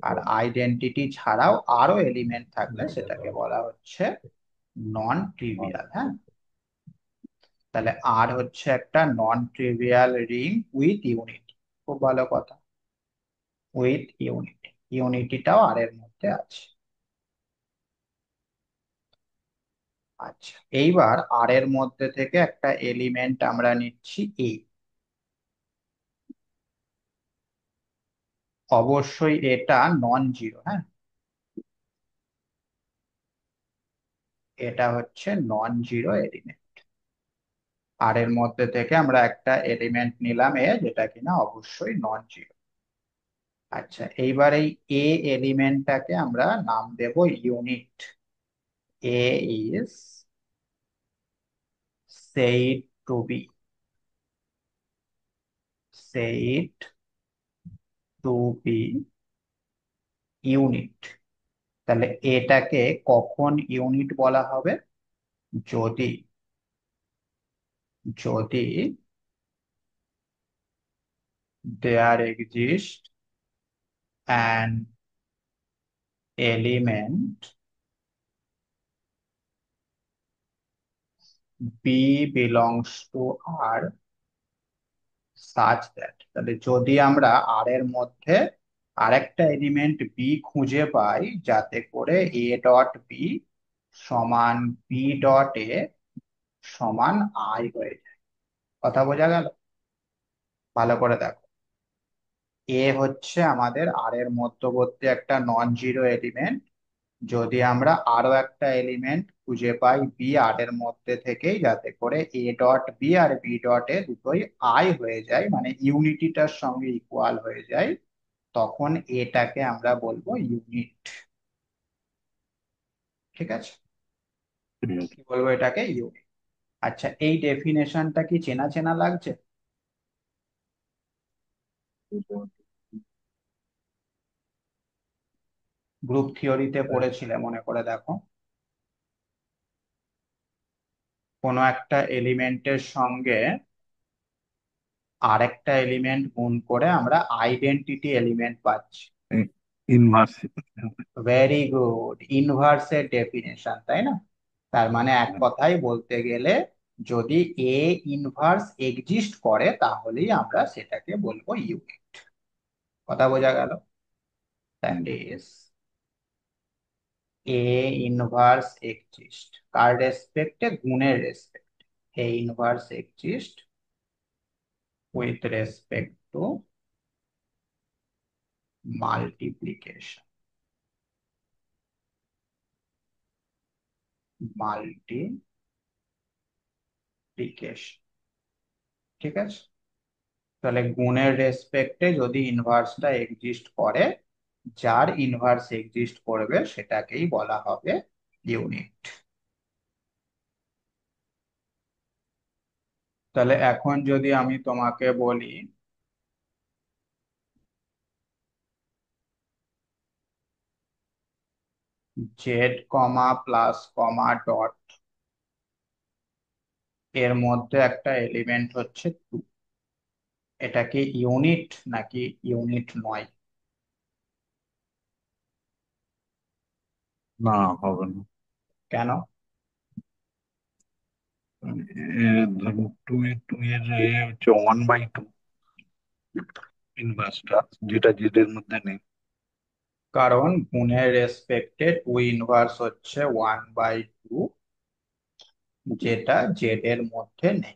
আর আইডেন্টিটি ছাড়াও আরো এলিমেন্ট থাকলে সেটাকে বলা হচ্ছে নন ট্রিভিয়াল। হ্যাঁ, তাহলে আর হচ্ছে একটা non trivial ring with unity. খুব ভালো কথা, উইথ ইউনিটি। ইউনিটিটাও আর এর মধ্যে আছে। আচ্ছা, এইবার আর এর মধ্যে থেকে একটা এলিমেন্ট আমরা নিচ্ছি এ। অবশ্যই এটা নন জিরো, হ্যাঁ, এটা হচ্ছে নন জিরো এলিমেন্ট। আর এর মধ্যে থেকে আমরা একটা এলিমেন্ট নিলাম এ, যেটা কিনা অবশ্যই নন জিরো। আচ্ছা, এইবার এই এ এলিমেন্টটাকে আমরা নাম দেব unit. A is said to be, said to be unit. তাহলে এটাকে কখন ইউনিট বলা হবে? যদি, যদি there exist an element B belongs to R such that, তাহলে যদি আমরা আর এর মধ্যে আরেকটা এলিমেন্ট বি খুঁজে পাই যাতে করে এ ডট বি সমান বি ডট এ সমান আই হয়ে যায়। কথা বোঝা গেল? ভালো করে দেখো, এ হচ্ছে আমাদের আর এর মধ্যবর্তী একটা নন জিরো এলিমেন্ট। যদি আমরা আরো একটা এলিমেন্ট খুঁজে পাই বি আর এর মধ্যে থেকেই, যাতে করে এ ডট বি আর বি ডট এ দুটোই আই হয়ে যায়, মানে ইউনিটিটার সঙ্গে ইকুয়াল হয়ে যায়, তখন এটাকে আমরা বলবো ইউনিট। ঠিক আছে, ঠিক আছে। কি বলবো এটাকে? ইউনিট। আচ্ছা, এই ডেফিনেশনটা কি চেনা চেনা লাগছে? গ্রুপ থিওরিতে পড়েছিলে, মনে করে দেখো। কোনো একটা এলিমেন্টের সঙ্গে আরেকটা এলিমেন্ট গুণ করে আমরা আইডেন্টিটি এলিমেন্ট পাচ্ছি। ইনভার্স। ভেরি গুড, ইনভার্সের ডেফিনেশন, তাই না? তার মানে এক কথায় বলতে গেলে, যদি এ ইনভার্স এক্সিস্ট করে তাহলেই আমরা সেটাকে বলবো ইউনিট। কথা বোঝা গেল? That is A inverse exist কার রেসপেক্টে? গুণের respect. A inverse exist with respect to multiplication. Multiplication. ঠিক আছে, তাহলে গুণের রেসপেক্টে যদি ইনভার্সটা এক্সিস্ট করে, যার ইনভার্স এক্সিস্ট করবে সেটাকেই বলা হবে ইউনিট। তাহলে এখন যদি আমি তোমাকে বলি Z comma plus comma dot এর মধ্যে একটা এলিমেন্ট হচ্ছে 2, এটা কি ইউনিট নাকি ইউনিট নয়? না, হবে না। কেন? ধরুন টু এর হচ্ছে 1/2 ইনভার্সটা, যেটা জেড এর মধ্যে নেই। কারণ গুণের রেসপেক্টে টু ইনভার্স হচ্ছে 1/2, যেটা জেড এর মধ্যে নেই।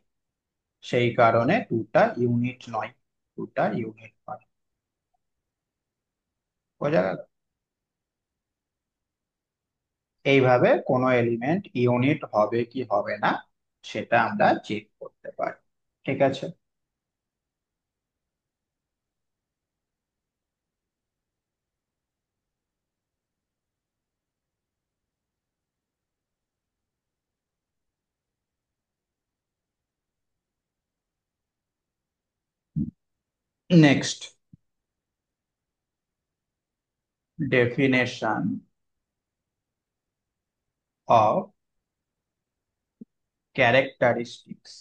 সেই কারণে টুটা ইউনিট নয়। টুটা ইউনিট নয়। বোঝা গেল? এইভাবে কোনো এলিমেন্ট ইউনিট হবে কি হবে না সেটা আমরা চেক করতে পারি। ঠিক আছে, next, definition of characteristics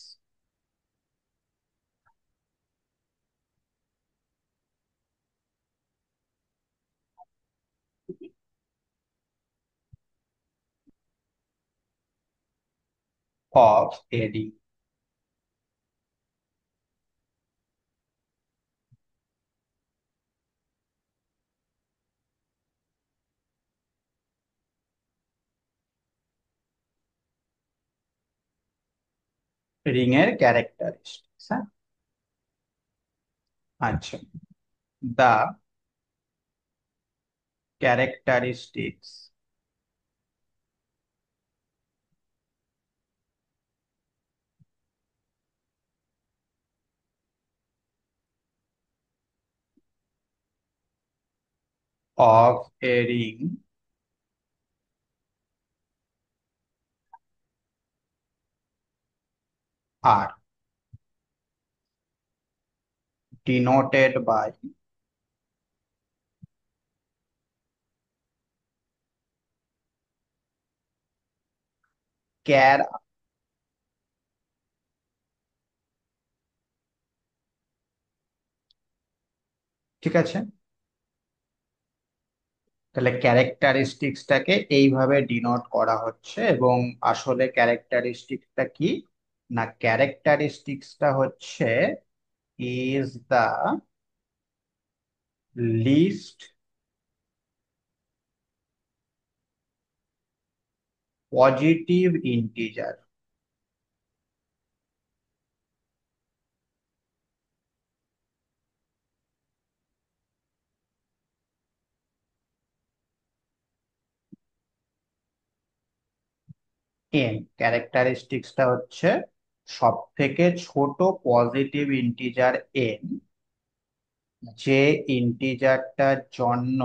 of এডি। রিং এর ক্যারেক্টারিস্টিক্স। হ্যাঁ, আচ্ছা, the characteristics of a ring R denoted by char। ঠিক আছে, তাহলে ক্যারেক্টারিস্টিক্সটাকে এইভাবে ডিনোট করা হচ্ছে। এবং আসলে ক্যারেক্টারিস্টিক্সটা কি? না, ক্যারেক্টারিস্টিক্সটা হচ্ছে is the least positive integer. N ক্যারেক্টারিস্টিক্সটা হচ্ছে সব থেকে ছোট পজিটিভ ইন্টিজার এন, যে ইন্টিজারটার জন্য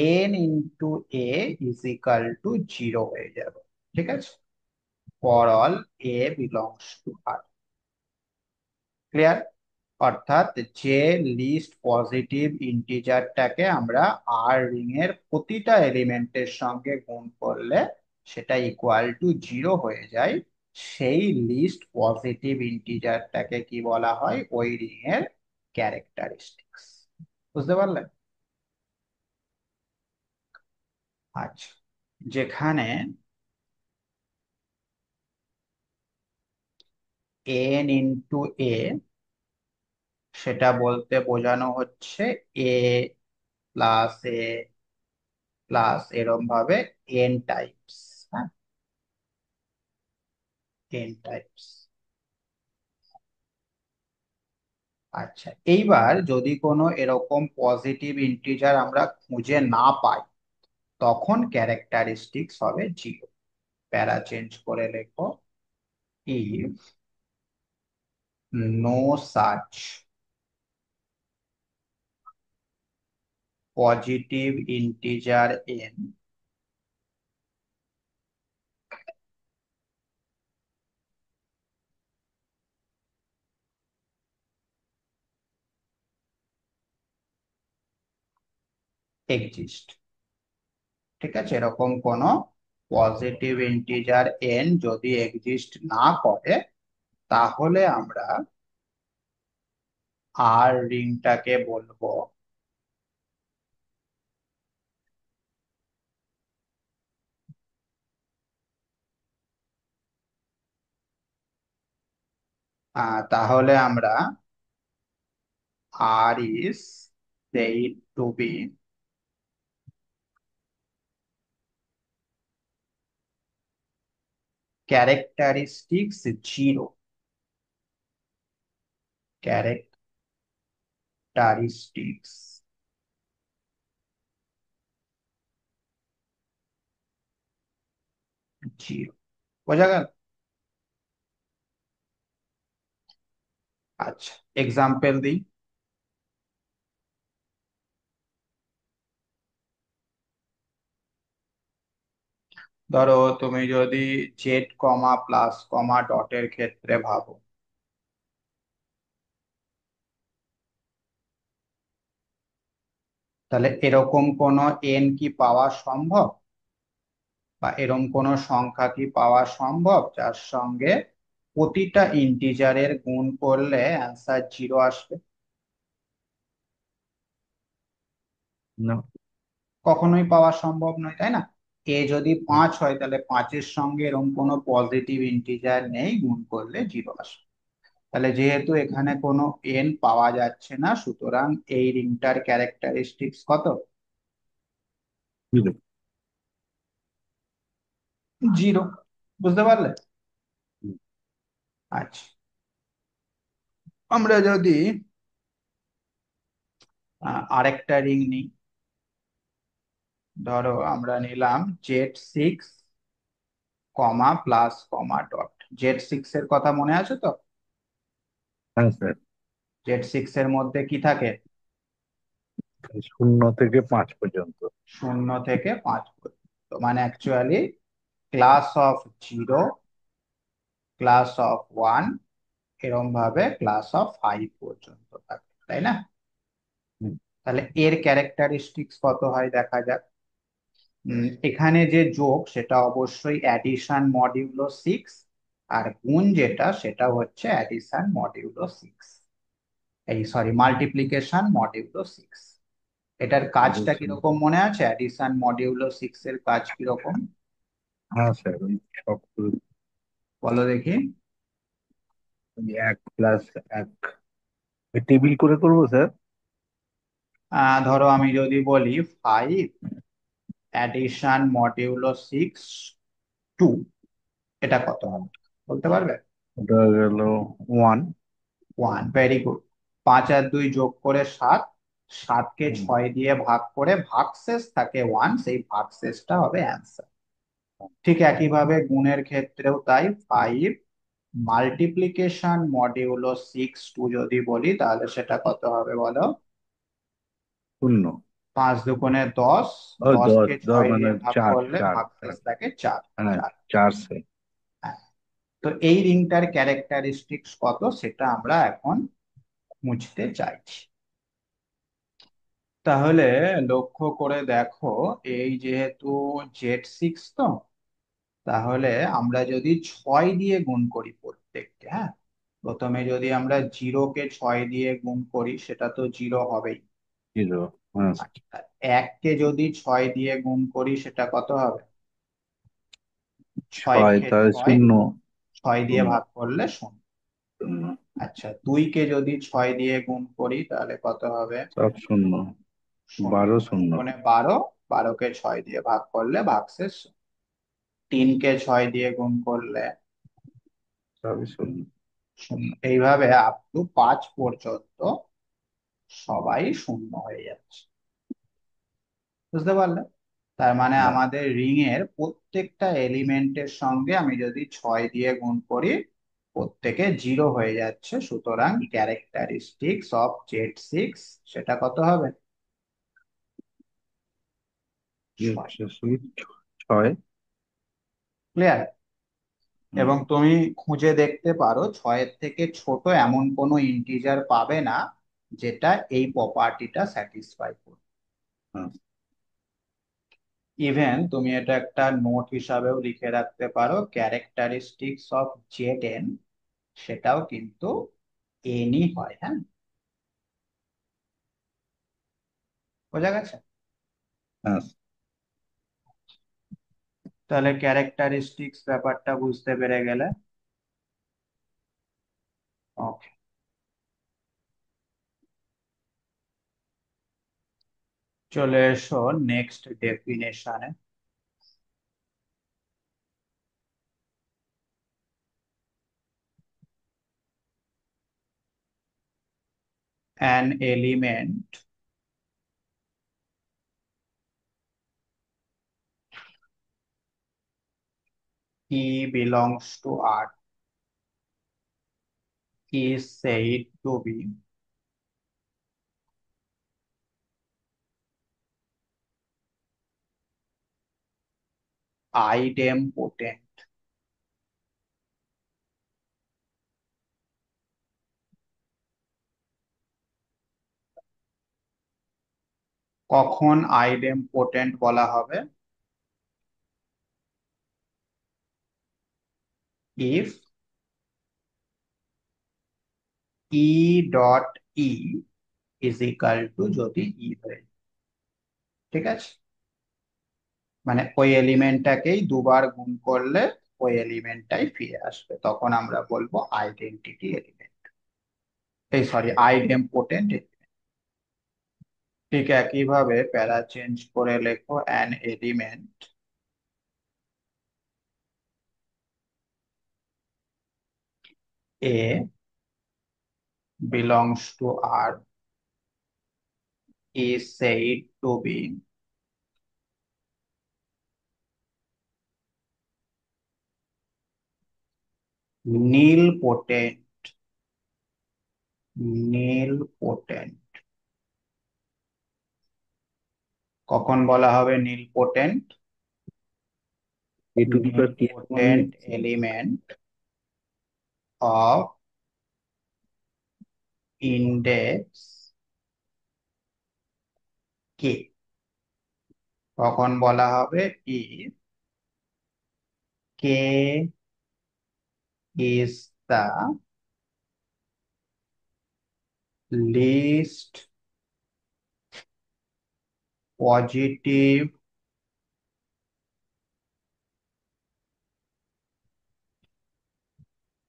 N into A is equal to zero হয়ে যাবে। ঠিক আছে, for all A belongs to R. Clear? অর্থাৎ যে লিস্ট পজিটিভ ইন্টিজারটাকে আমরা আর রিং এর প্রতিটা এলিমেন্টের সঙ্গে গুণ করলে সেটা ইকুয়াল টু জিরো হয়ে যায়, সেই লিস্ট পজিটিভ ইন্টিজারটাকে কি বলা হয়, ওই রিং এর ক্যারেক্টারিস্টিক্স। বুঝতে পারলেন? আচ্ছা, যেখানে এন ইন্টু এ, সেটা বলতে বোঝানো হচ্ছে এ প্লাস এ প্লাস এরম ভাবে এন টাইপস। হ্যাঁ, এন টাইপস। আচ্ছা, এইবার যদি কোনো এরকম পজিটিভ ইন্টিজার আমরা খুঁজে না পাই, তখন ক্যারেক্টারিস্টিক্স হবে জিরো। প্যারা চেঞ্জ করে লেখো, if no such positive integer N exist. ঠিক আছে, এরকম কোন পজিটিভ ইন্টিজার এন যদি এক্সিস্ট না করে, তাহলে আমরা আর রিংটাকে বলবো তাহলে আমরা R is said to be characteristics zero, characteristics zero. বোঝা গেল? আচ্ছা, এক্সাম্পল দিই। ধরো তুমি যদি জেড কমা প্লাস কমা ডটের ক্ষেত্রে ভাবো, তাহলে এরকম কোন এন কি পাওয়া সম্ভব, বা এরকম কোন সংখ্যা কি পাওয়া সম্ভব যার সঙ্গে প্রতিটা ইন্টিজারের গুণ করলে অ্যান্সার জিরো আসবে? না। কখনোই পাওয়া সম্ভব নয়, তাই না? এ যদি 5 হয়, তাহলে 5-এর সঙ্গে এরকম কোনো পজিটিভ ইন্টিজার নেই, গুণ করলে জিরো আসবে। তাহলে যেহেতু এখানে কোনো এন পাওয়া যাচ্ছে না, সুতরাং এই রিংটার ক্যারেক্টারিস্টিক্স কত? জিরো। জিরো। বুঝতে পারলে? হুম। আচ্ছা, আমরা যদি আরেকটা রিং নিই, ধরো আমরা নিলাম জেড 6 কমা প্লাস কমা ডট। জেড 6 এর কথা মনে আছে তো? হ্যাঁ স্যার। জেড 6 এর মধ্যে কি থাকে? 0 থেকে 5 পর্যন্ত। 0 থেকে 5 পর্যন্ত, মানে actually class of zero, class of one, এরম ভাবে ক্লাস অফ 5 পর্যন্ত থাকে, তাই না? হুম। তাহলে এর ক্যারেক্টারিস্টিক্স কত হয় দেখা যাক। এখানে যে যোগ সেটা অবশ্যই অ্যাডিশন মডিউলো 6, আর গুণ যেটা সেটা হচ্ছে অ্যাডিশন মডিউলো 6, এই সরি মাল্টিপ্লিকেশন মডিউলো 6। এটার কাজটা বুঝছি। কিরকম মনে আছে? অ্যাডিশন মডিউলো 6 এর কাজ কিরকম, হ্যাঁ স্যার, ওই সব বলো দেখি। 1+1 টেবিল করে করবো স্যার। ধরো আমি যদি বলি 5 অ্যাডিশন মডিউলো 6 2, এটা কত হবে বলতে পারবে? ওটা গেল 1। 1, ভেরি গুড। 5 আর 2 যোগ করে 7, 7কে 6 দিয়ে ভাগ করে ভাগশেষ থাকে 1, সেই ভাগশেষটা হবে অ্যান্সার। ঠিক একইভাবে গুণের ক্ষেত্রেও তাই, 5 মাল্টিপ্লিকেশন মডিউলো 6 যদি বলি তাহলে সেটা কত হবে বলো? শূন্য। 5 দুগুণে 10, ও, 10, 10 কে 10 6 মানে দিয়ে ভাগ চার, করলে চার, ভাগশেষ চার। থাকে 4। হ্যাঁ, 4। 4 সে। হ্যাঁ। তো এই রিংটার ক্যারেক্টারিস্টিক্স কত সেটা আমরা এখন মুছতে চাইছি। তাহলে লক্ষ্য করে দেখো, এই যেহেতু Z6 তো, তাহলে আমরা যদি 6 দিয়ে গুণ করি প্রত্যেককে, হ্যাঁ, প্রথমে যদি আমরা 0 কে 6 দিয়ে গুণ করি সেটা তো 0 হবেই। 0। হ্যাঁ। আচ্ছা, 1 কে যদি 6 দিয়ে গুণ করি সেটা কত হবে? ছয় 6, কে তাহলে ছয় শূন্য। 6 দিয়ে শূন্য। ভাগ করলে 0। শূন্য। আচ্ছা, 2 কে যদি 6 দিয়ে গুণ করি তাহলে কত হবে? সব শূন্য। 0। 12 নয় শূন্য। দুগুণে 12, 12 কে 6 দিয়ে ভাগ করলে ভাগশেষ 3 কে 6 দিয়ে গুণ করলে সবই শূন্য। 0। এইভাবে আপ টু 5 পর্যন্ত সবাই শূন্য হয়ে যাচ্ছে। বুঝতে পারলে? তার মানে হ্যাঁ। আমাদের রিং এর প্রত্যেকটা এলিমেন্টের সঙ্গে আমি যদি 6 দিয়ে গুণ করি প্রত্যেকে 0 হয়ে যাচ্ছে, সুতরাং ক্যারেক্টারিস্টিক্স অফ Z6 সেটা কত হবে? কি 6। হচ্ছে? 6। ক্লিয়ার? হুম। এবং তুমি খুঁজে দেখতে পারো 6-এর থেকে ছোট এমন কোনো ইন্টিজার পাবে না যেটা এই প্রপার্টিটা স্যাটিসফাই করবে। হ্যাঁ। ইভেন তুমি এটা একটা নোট হিসাবেও লিখে রাখতে পারো, ক্যারেক্টারিস্টিক্স অফ Z n সেটাও কিন্তু এনই হয়। হ্যাঁ, বোঝা গেছে? হ্যাঁ। তাহলে ক্যারেক্টারিস্টিক্স ব্যাপারটা বুঝতে পেরে গেলে। ওকে, চলে এসো next ডেফিনেশনে। An element E belongs to R is said to be idempotent কখন আইডেমপোটেন্ট বলা হবে? If E dot E is equal two, যদি ই হয়ে যায়। ঠিক আছে, মানে ওই এলিমেন্টটাকেই দুবার গুণ করলে ওই এলিমেন্টটাই ফিরে আসবে, তখন আমরা বলবো আইডেন্টিটি এলিমেন্ট, এই সরি আইডেমপোটেন্ট। ঠিক একইভাবে প্যারা চেঞ্জ করে লেখো, an element A belongs to R is said to be nilpotent, nilpotent। কখন বলা হবে nilpotent? এ টু দি পাওয়ার কে সমান nilpotent লিখছি। element of index k। কখন বলা হবে? if k is the least positive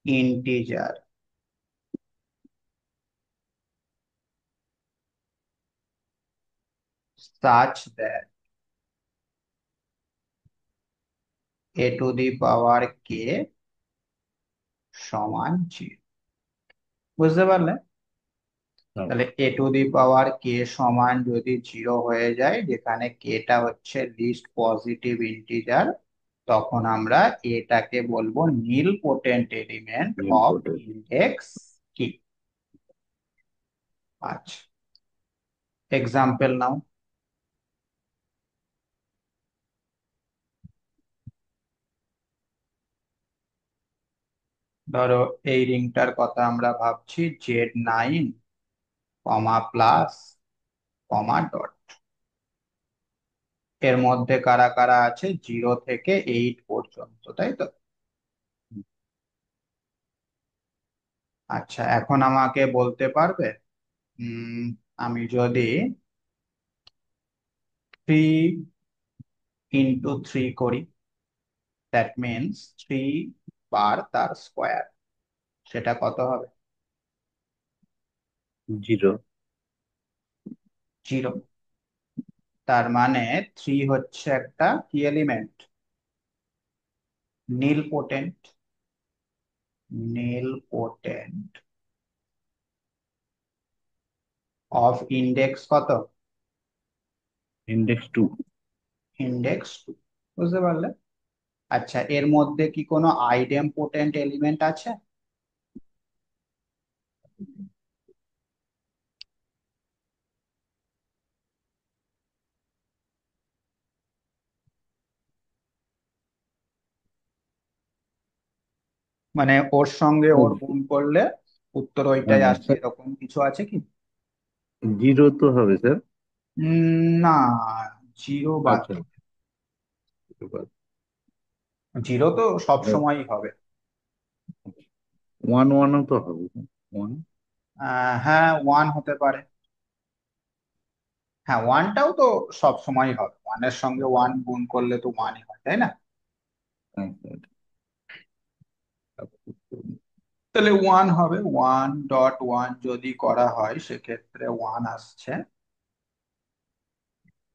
integer such that a to the power k সমান 0। বুঝতে পারলে? হ্যাঁ। তাহলে এ টু দি পাওয়ার কে সমান যদি 0 হয়ে যায়, যেখানে কে টা হচ্ছে লিস্ট পজিটিভ ইন্টিজার, তখন আমরা এটাকে বলবো nilpotent element of important. Index কি। আচ্ছা, এক্সাম্পল নাও। ধরো এই রিংটার কথা আমরা ভাবছি Z9, কমা প্লাস, কমা ডট। এর মধ্যে কারা কারা আছে, 0 থেকে 8 পর্যন্ত, তাই তো? আচ্ছা, এখন আমাকে বলতে পারবে, উম আমি যদি 3 × 3 করি, দ্যাট মিনস 3 বার তার স্কোয়ার, সেটা কত হবে? 0। 0। তার মানে 3 হচ্ছে একটা কি element? Nilpotent. Nilpotent of index কত? ইন্ডেক্স 2। ইন্ডেক্স 2। বুঝতে পারলে? আচ্ছা, এর মধ্যে কি কোনো আইডেম পোটেন্ট এলিমেন্ট আছে? মানে ওর সঙ্গে ওর গুণ করলে উত্তর ওইটাই আসবে, স্যার, এরকম কিছু আছে কি? 0 তো হবে স্যার। না, জিরো বাদ আচ্ছা। দিই। জিরো তো সব সময়ই হবে। 1 1ও তো হবে স্যার। 1। হ্যাঁ, 1 হতে পারে। হ্যাঁ, ওয়ানটাও তো সব সময়ই হবে, 1-এর সঙ্গে 1 গুণ করলে তো 1-ই হয়, তাই না? হ্যাঁ স্যার। তাহলে 1 হবে, 1.1 যদি করা হয় সেক্ষেত্রে 1 আসছে।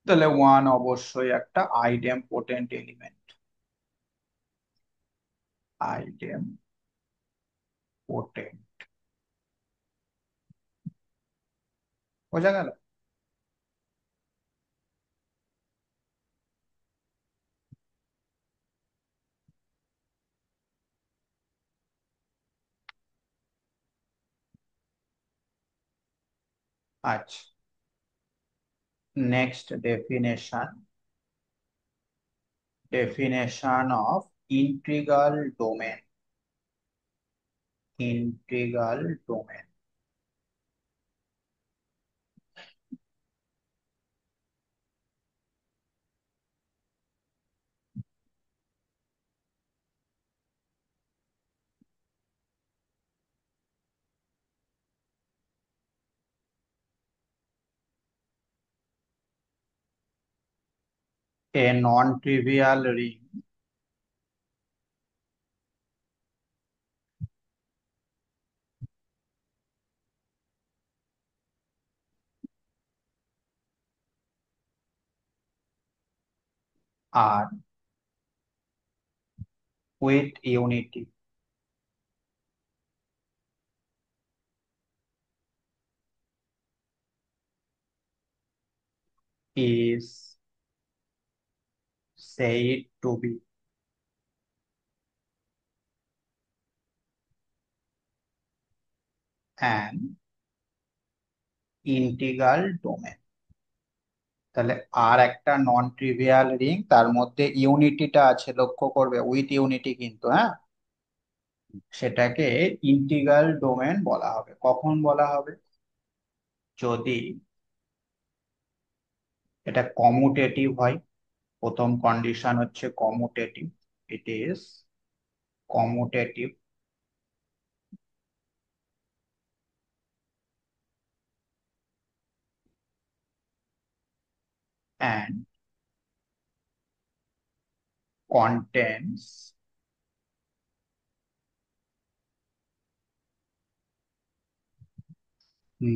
তাহলে 1 অবশ্যই একটা আইডেম পোটেন্ট এলিমেন্ট। আইডেম পোটেন্ট। বোঝা গেল? আচ্ছা, next definition. Definition of integral domain. Integral domain. A non-trivial ring R with unity is said to be an integral domain। তাহলে আর একটা নন ট্রিভিয়াল রিং, তার মধ্যে ইউনিটিটা আছে, লক্ষ্য করবে, উইথ ইউনিটি কিন্তু, হ্যাঁ। সেটাকে ইন্টিগ্রাল ডোমেন বলা হবে। কখন বলা হবে? যদি এটা কমুটেটিভ হয়। প্রথম কন্ডিশন হচ্ছে commutative. It is commutative and contains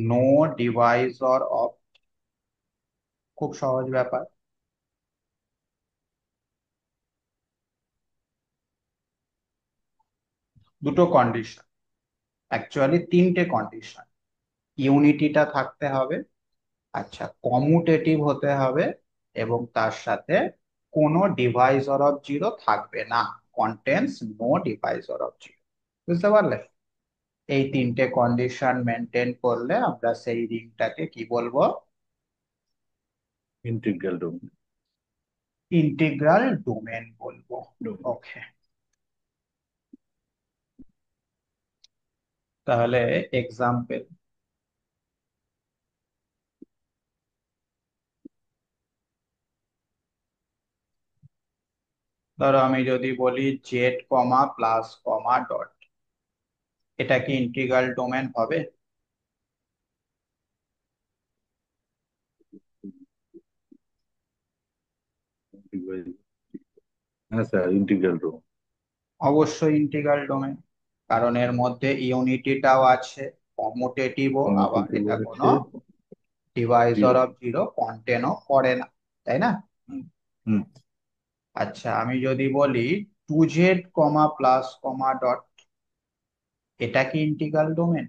no divisor of। খুব সহজ ব্যাপার। দুটো কন্ডিশন, অ্যাকচুয়ালি তিনটে কন্ডিশন। ইউনিটিটা থাকতে হবে, আচ্ছা, কমুটেটিভ হতে হবে, এবং তার সাথে কোনো ডিভাইসর অফ জিরো থাকবে না, contents no divisor of zero. বুঝতে পারলে? এই তিনটে কন্ডিশন মেনটেন করলে আমরা সেই রিংটাকে কি বলবো? Integral domain. ইন্টিগ্রাল ডোমেন বলবো। ওকে, তাহলে এক্সাম্পল, ধরো আমি যদি বলি Z comma plus comma dot, এটা কি ইন্টিগ্রাল ডোমেন হবে? হ্যাঁ স্যার, ইন্টিগ্রাল ডোমেন। অবশ্যই ইন্টিগ্রাল ডোমেন, কারণ এর মধ্যে ইউনিটিটাও আছে, কমিউটেটিভও, আবার কমিউটেটিভ এটা কোনো আছে। ডিভাইসর জিরো। অফ জিরো কন্টেনও করে না, তাই না? হুম। হুম। আচ্ছা, আমি যদি বলি two Z comma plus comma dot, এটা কি ইন্টিগ্রাল ডোমেন?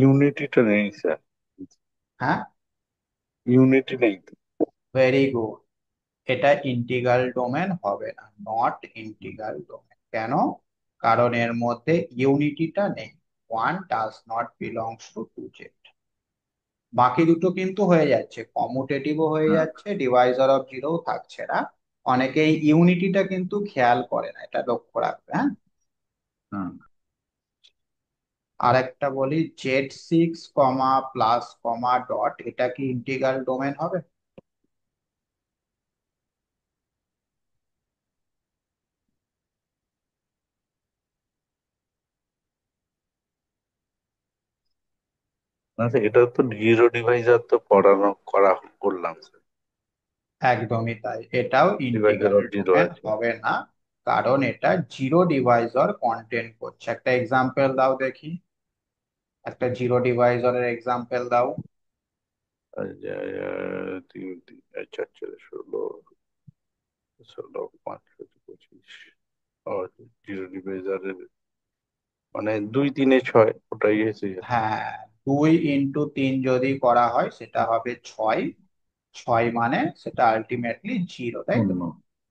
ইউনিটিটা নেই স্যার। হ্যাঁ, ইউনিটি নেই তো। Very good. এটা ইন্টিগ্রাল ডোমেন হবে না, নট ইন্টিগ্রাল ডোমেন। কেন? কারণ এর মধ্যে ইউনিটিটা নেই, one does not belongs to two Z. বাকি দুটো কিন্তু হয়ে যাচ্ছে, কমিউটেটিভও হয়ে হ্যাঁ। যাচ্ছে, ডিভাইসর অফ জিরো থাকছে না। অনেকেই ইউনিটিটা কিন্তু খেয়াল করে না, এটা লক্ষ্য রাখবে, হ্যাঁ। হ্যাঁ। আর একটা বলি জেড সিক্স কমা প্লাস কমা ডট, এটা কি ইন্টিগ্রাল ডোমেন হবে? না স্যার, এটা তো জিরো ডিভাইজার তো পড়ানো করা করলাম স্যার। একদমই তাই, এটাও Deviser integral of zero domain আছে। হবে না, কারণ এটা জিরো ডিভাইসর কন্টেন্ট করছে। একটা এক্সাম্পল দাও দেখি, একটা জিরো ডিভাইসরের এক্সাম্পল দাও। আর তিন তিন চার চার 16, 16 5 25। আর জিরো ডিভাইজারের মানে 2 3 6, ওটাই এসে যাচ্ছে। হ্যাঁ, 2 × 3 যদি করা হয় সেটা হবে 6। 6 মানে সেটা আলটিমেটলি জিরো, তাই তো? শূন্য।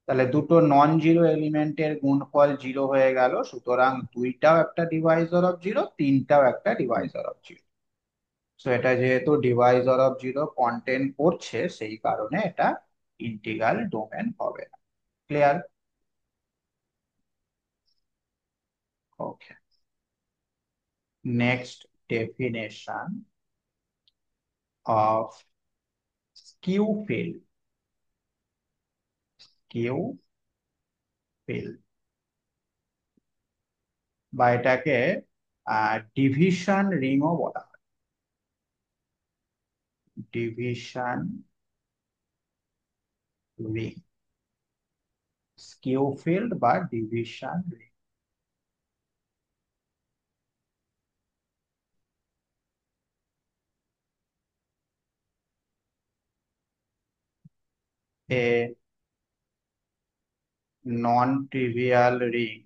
তাহলে দুটো নন জিরো এলিমেন্টের গুণফল জিরো হয়ে গেল, সুতরাং দুইটাও একটা ডিভাইসর অফ জিরো, তিনটাও একটা ডিভাইসর অফ জিরো। সো এটা যেহেতু ডিভাইসর অফ জিরো কন্টেন্ট করছে, সেই কারণে এটা ইন্টিগ্রাল ডোমেন হবে না। Clear? Okay, next definition of skew field. Skew field, বা এটাকে ডিভিশন রিংও বলা হয়। ডিভিশন রিং, স্কিউ ফিল্ড বা division ring. A non-trivial ring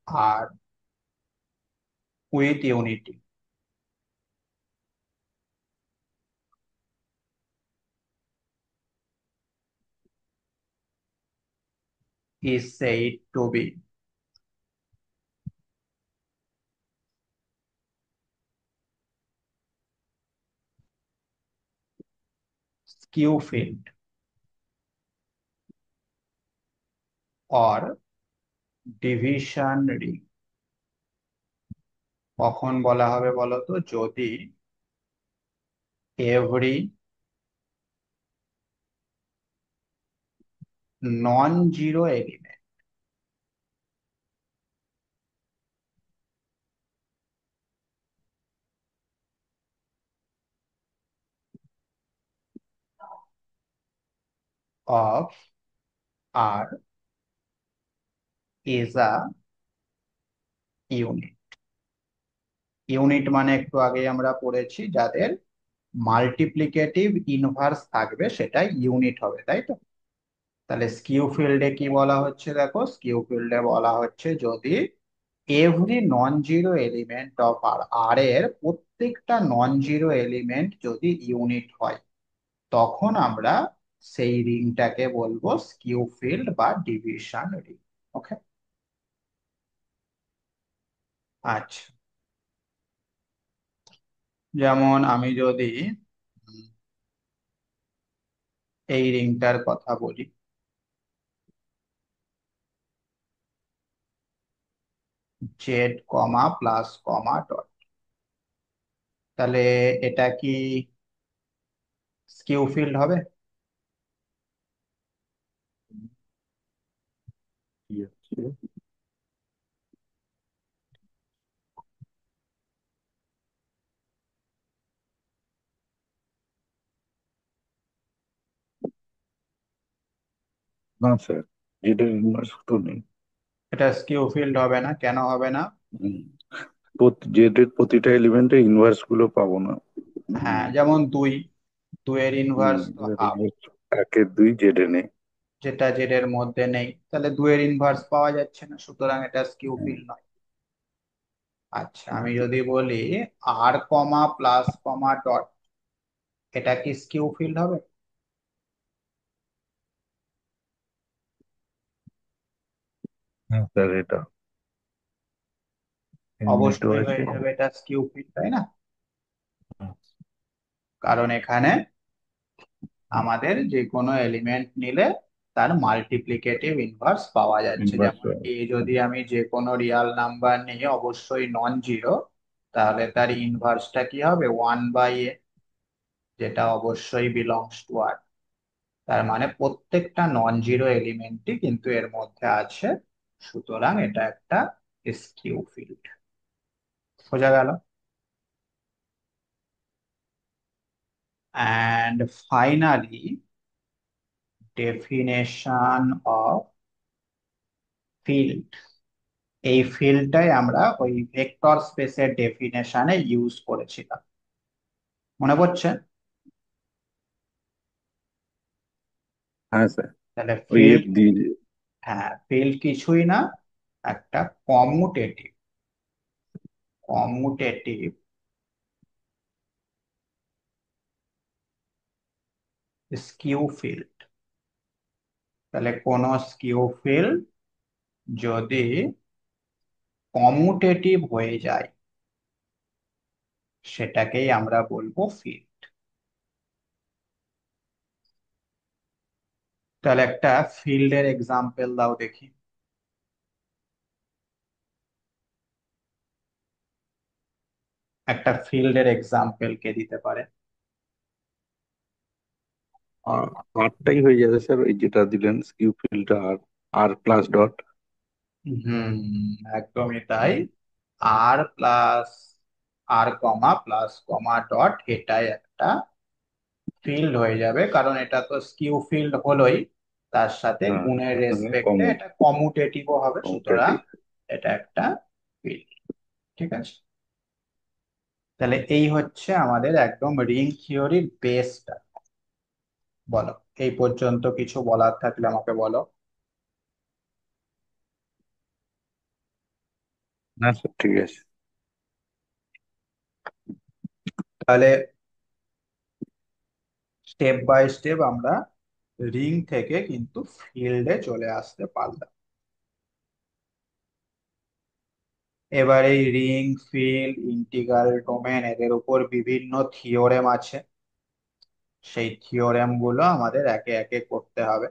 R with unity is said to be skew filled or division ring। কখন বলা হবে বলতো? যদি every non-zero element of R is a unit। Unit মানে একটু আগে আমরা পড়েছি, যাদের মাল্টিপ্লিকেটিভ ইনভার্স থাকবে সেটাই ইউনিট হবে, তাই তো? তাহলে স্কিউ ফিল্ডে কি বলা হচ্ছে, দেখো স্কিউ ফিল্ডে বলা হচ্ছে যদি every non zero element of R, R এর প্রত্যেকটা নন জিরো এলিমেন্ট যদি ইউনিট হয়, তখন আমরা সেই রিংটাকে বলবো স্কিউ ফিল্ড বা ডিভিশন রিং। ওকে। আচ্ছা, যেমন আমি যদি উম, এই রিংটার কথা বলি, Z comma plus comma dot, তাহলে এটা কি স্কিউ ফিল্ড হবে? কি আছে? না স্যার, যেটা ইনভার্স তো নেই। এটা স্কিউ ফিল্ড হবে না, কেন হবে না? হুম, জেড এর প্রতিটা এলিমেন্টে ইনভার্স গুলো পাবো না। হ্যাঁ, যেমন দুই, দুইয়ের ইনভার্স তো হাফ, একের দুই জেডে নেই। যেটা জেড এর মধ্যে নেই, তাহলে দুইয়ের ইনভার্স পাওয়া যাচ্ছে না, সুতরাং এটা স্কিউ হুম, ফিল্ড নয়। আচ্ছা, আমি যদি বলি আর কমা প্লাস কমা ডট, এটা কি স্কিউ ফিল্ড হবে? হ্যাঁ স্যার, এটা এমনিতেও অবশ্যই আছে। হয়ে যাবে এটা স্কিউ ফিল্ড, তাই না? কারণ এখানে আমাদের যে কোনো এলিমেন্ট নিলে তার মাল্টিপ্লিকেটিভ ইনভার্স পাওয়া যাচ্ছে। ইনভার্স। যেমন এ যদি আমি যে কোনো রিয়াল নাম্বার নিই অবশ্যই নন জিরো, তাহলে তার ইনভার্সটা কি হবে, 1/a, যেটা অবশ্যই বিলংস টু আর। তার মানে প্রত্যেকটা নন জিরো এলিমেন্টই কিন্তু এর মধ্যে আছে, সুতরাং এটা একটা স্কিউ ফিল্ড। বোঝা গেল? And finally, definition of field, এই ফিল্ডটাই আমরা ওই ভেক্টর স্পেসের ডেফিনেশনে ইউজ করেছিলাম, মনে পড়ছে? হ্যাঁ স্যার, তাহলে ওই ফিল্ড, এফ দিয়ে। হ্যাঁ ফিল্ড কিছুই না, একটা কমুটেটিভ, কমুটেটিভ স্কিউ ফিল্ড। তাহলে কোন স্কিউ ফিল্ড যদি কমুটেটিভ হয়ে যায়, সেটাকেই আমরা বলবো ফিল্ড। তাহলে একটা ফিল্ডের এক্সাম্পল দাও দেখি। একটা ফিল্ডের এক্সাম্পল কে দিতে পারে? আরটাই হয়ে যাবে স্যার, ওই যেটা দিলেন স্কিউ ফিল্ডটা, আর আর প্লাস ডট। হুম, একদমই তাই। আর প্লাস আর কমা প্লাস কমা ডট, এটাই একটা ফিল্ড হয়ে যাবে, কারণ এটা তো স্কিউ ফিল্ড হলোই, তার সাথে হ্যাঁ, গুণের তার সঙ্গে রেসপেক্টে এটা কমুটেটিভও হবে, সুতরাং কমিউটেটিভ। এটা একটা ফিল্ড। ঠিক আছে, তাহলে এই হচ্ছে আমাদের একদম রিং থিওরির বেসটা। বলো, এই পর্যন্ত কিছু বলার থাকলে আমাকে বলো। না স্যার, ঠিক আছে। তাহলে স্টেপ বাই স্টেপ আমরা রিং থেকে কিন্তু ফিল্ডে চলে আসতে পারলাম। এবার এই রিং, ফিল্ড, ইন্টিগ্রাল, ডোমেন, এদের উপর বিভিন্ন থিওরেম আছে, সেই থিওরেম গুলো আমাদের একে একে করতে হবে।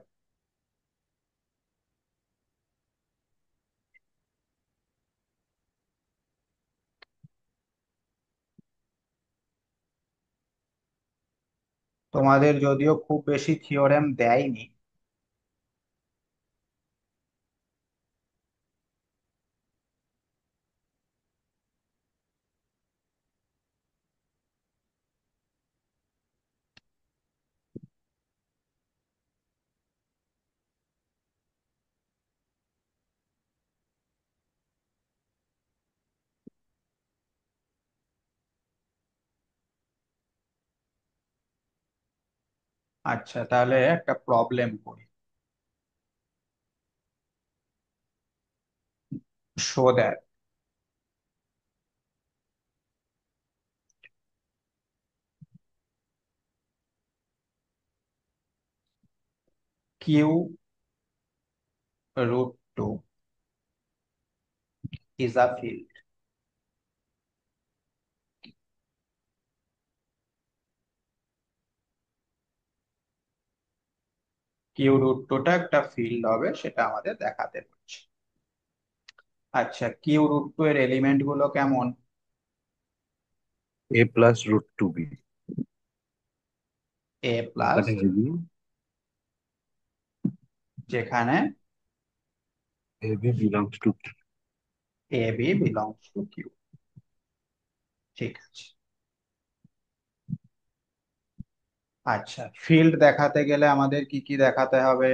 তোমাদের যদিও খুব বেশি থিওরেম দেয়নি, আচ্ছা, তাহলে একটা প্রবলেম করি। Show that Q root two is a field. Q root টুটা একটা ফিল্ড হবে, সেটা আমাদের দেখাতে হচ্ছে। আচ্ছা, কিউ রুট টু এর এলিমেন্ট গুলো কেমন? A plus root two B. A plus, এখানে এবি, যেখানে AB belongs to. A B belongs to Q. ঠিক আছে। আচ্ছা, ফিল্ড দেখাতে গেলে আমাদের কি কি দেখাতে হবে?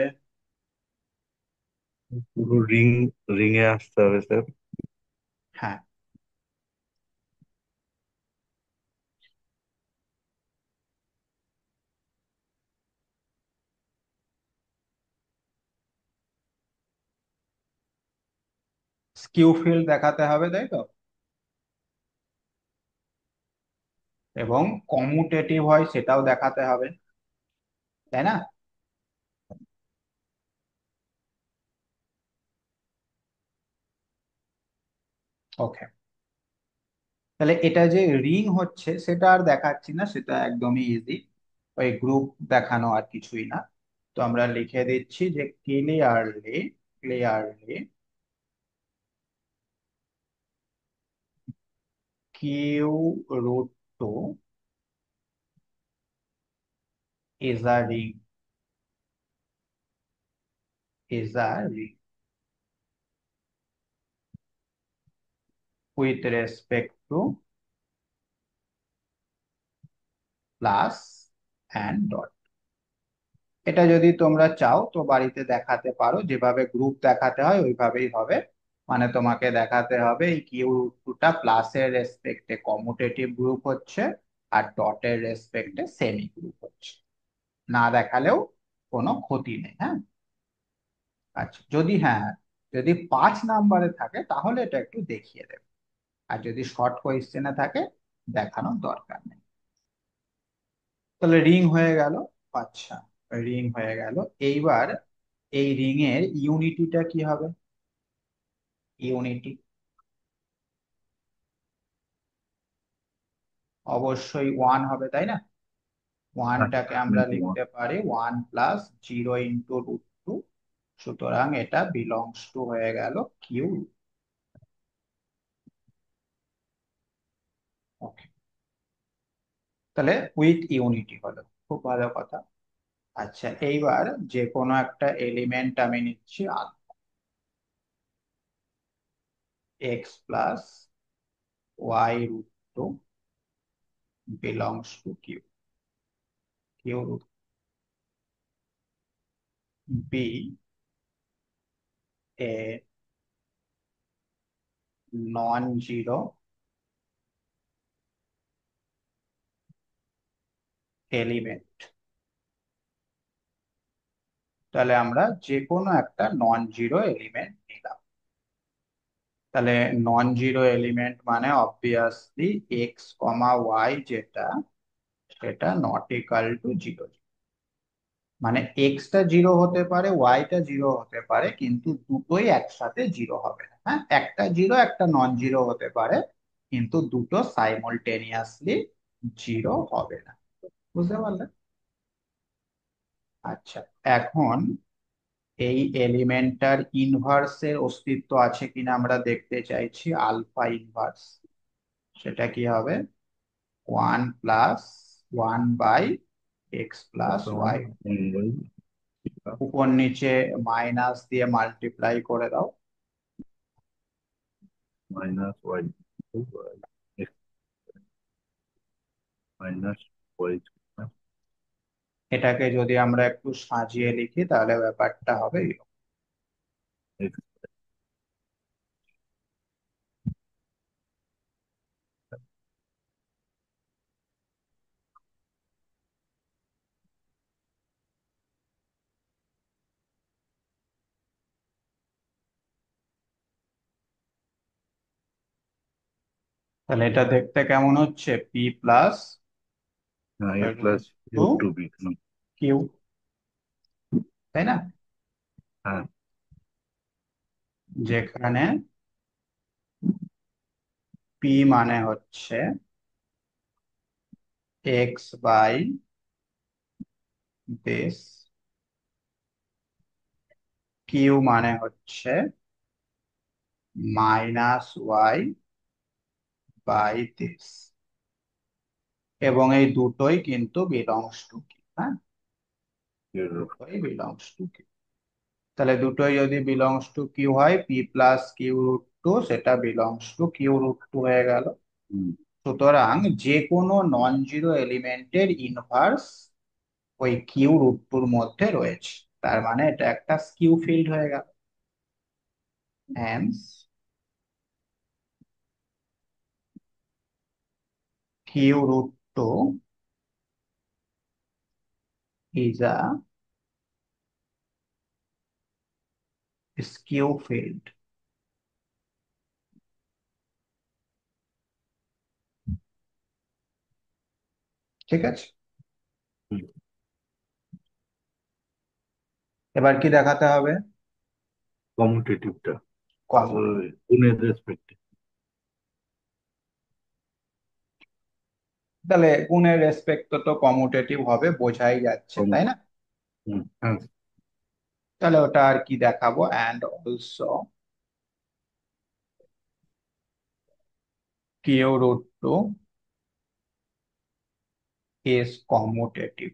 পুরো রিং এ আসতে হবে স্যার। হ্যাঁ, স্কিউ ফিল্ড দেখাতে হবে, তাই তো? এবং কমুটেটিভ হয় সেটাও দেখাতে হবে, তাই না? ওকে। তাহলে এটা যে রিং হচ্ছে সেটা আর দেখাচ্ছি না, সেটা একদমই ইজি। ওই গ্রুপ দেখানো আর কিছুই না। তো আমরা লিখে দিচ্ছি যে clearly, clearly Q root two is a ring, is a ring with respect to plus and dot. এটা যদি তোমরা চাও তো বাড়িতে দেখাতে পারো, যেভাবে গ্রুপ দেখাতে হয় ওইভাবেই হবে। মানে তোমাকে দেখাতে হবে এই কিউ রুটটা প্লাসের রেসপেক্টে কমুটেটিভ গ্রুপ হচ্ছে, আর ডটের রেসপেক্টে সেমি গ্রুপ হচ্ছে। না দেখালেও কোনো ক্ষতি নেই, হ্যাঁ। আচ্ছা, যদি হ্যাঁ, যদি 5 নাম্বারে থাকে তাহলে এটা একটু দেখিয়ে দেবে। আর যদি শর্ট কোয়েশ্চেনে থাকে দেখানোর দরকার নেই। তাহলে রিং হয়ে গেল। আচ্ছা, রিং হয়ে গেল। এইবার এই রিং এর ইউনিটিটা কি হবে? ইউনিটি অবশ্যই ওয়ান হবে, তাই না? ওয়ানটাকে আমরা লিখতে পারি 1+0 × √2। সুতরাং এটা বিলংস টু হয়ে গেল কিউ। ওকে, তাহলে উইথ ইউনিটি হলো, খুব ভালো কথা। আচ্ছা, এইবার যে কোনো একটা এলিমেন্ট আমি নিচ্ছি, x+y√2 belongs to Q. Q root be a non zero element. তাহলে আমরা যে কোনো একটা নন জিরো এলিমেন্ট নিলাম। তাহলে নন জিরো এলিমেন্ট মানে অবভিয়াসলি এক্স কমা ওয়াই যেটা, সেটা নট ইকাল টু জিরো। মানে এক্সটা জিরো হতে পারে, ওয়াইটা জিরো হতে পারে, কিন্তু দুটোই একসাথে জিরো হবে না। হ্যাঁ, একটা জিরো একটা নন জিরো হতে পারে, কিন্তু দুটো সাইমultaneously জিরো হবে না। বুঝতে পারলে? আচ্ছা, এখন এই এলিমেন্টটার ইনভার্সের অস্তিত্ব আছে কিনা আমরা দেখতে চাইছি, আলফা ইনভার্স। সেটা কি হবে? 1+1/x+y। উপর নিচে মাইনাস দিয়ে মাল্টিপ্লাই করে দাও। Minus Y, minus Y. এটাকে যদি আমরা একটু সাজিয়ে লিখি তাহলে ব্যাপারটা হবে এরকম। তাহলে এটা দেখতে কেমন হচ্ছে? পি প্লাস হ্যাঁ, A root plus two root two B. Q, তাই না? হ্যাঁ, যেখানে পি মানে হচ্ছে এক্স বাই বেস, কিউ মানে হচ্ছে মাইনাস ওয়াই বাই দিস, এবং এই দুটোই কিন্তু বিলংস টু কি, হ্যাঁ, zero। দুটোই বিলংস টু কি। তাহলে দুটোই যদি বিলংস টু কিউ হয়, P plus Q root two সেটা belongs to Q root two হয়ে গেল। হুম, সুতরাং যে কোনো নন জিরো এলিমেন্টের ইনভার্স ওই কিউ রুট টুর মধ্যে রয়েছে, তার মানে এটা একটা স্কিউ ফিল্ড হয়ে গেল। Hence Q root two is a skew field. ঠিক আছে, হুম। এবার কি দেখাতে হবে? কমিউটেটিভটা কমন। গুণের রেসপেক্টে। তাহলে গুণের রেসপেক্ট তো কমুটেটিভ হবে, বোঝাই যাচ্ছে, কম। তাই না? হুম, হ্যাঁ। তাহলে ওটা আর কি দেখাবো, and also Q root two is commutative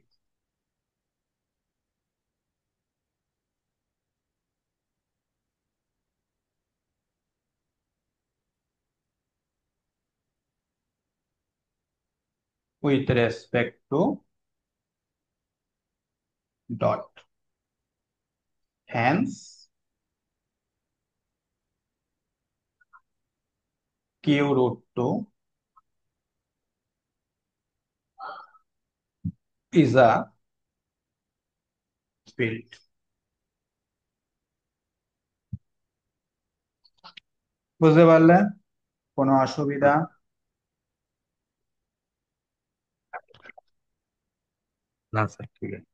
with respect to dot. Hence, q root 2 is a field. বুঝতে পারলে? কোনো অসুবিধা? না স্যার, ঠিক আছে।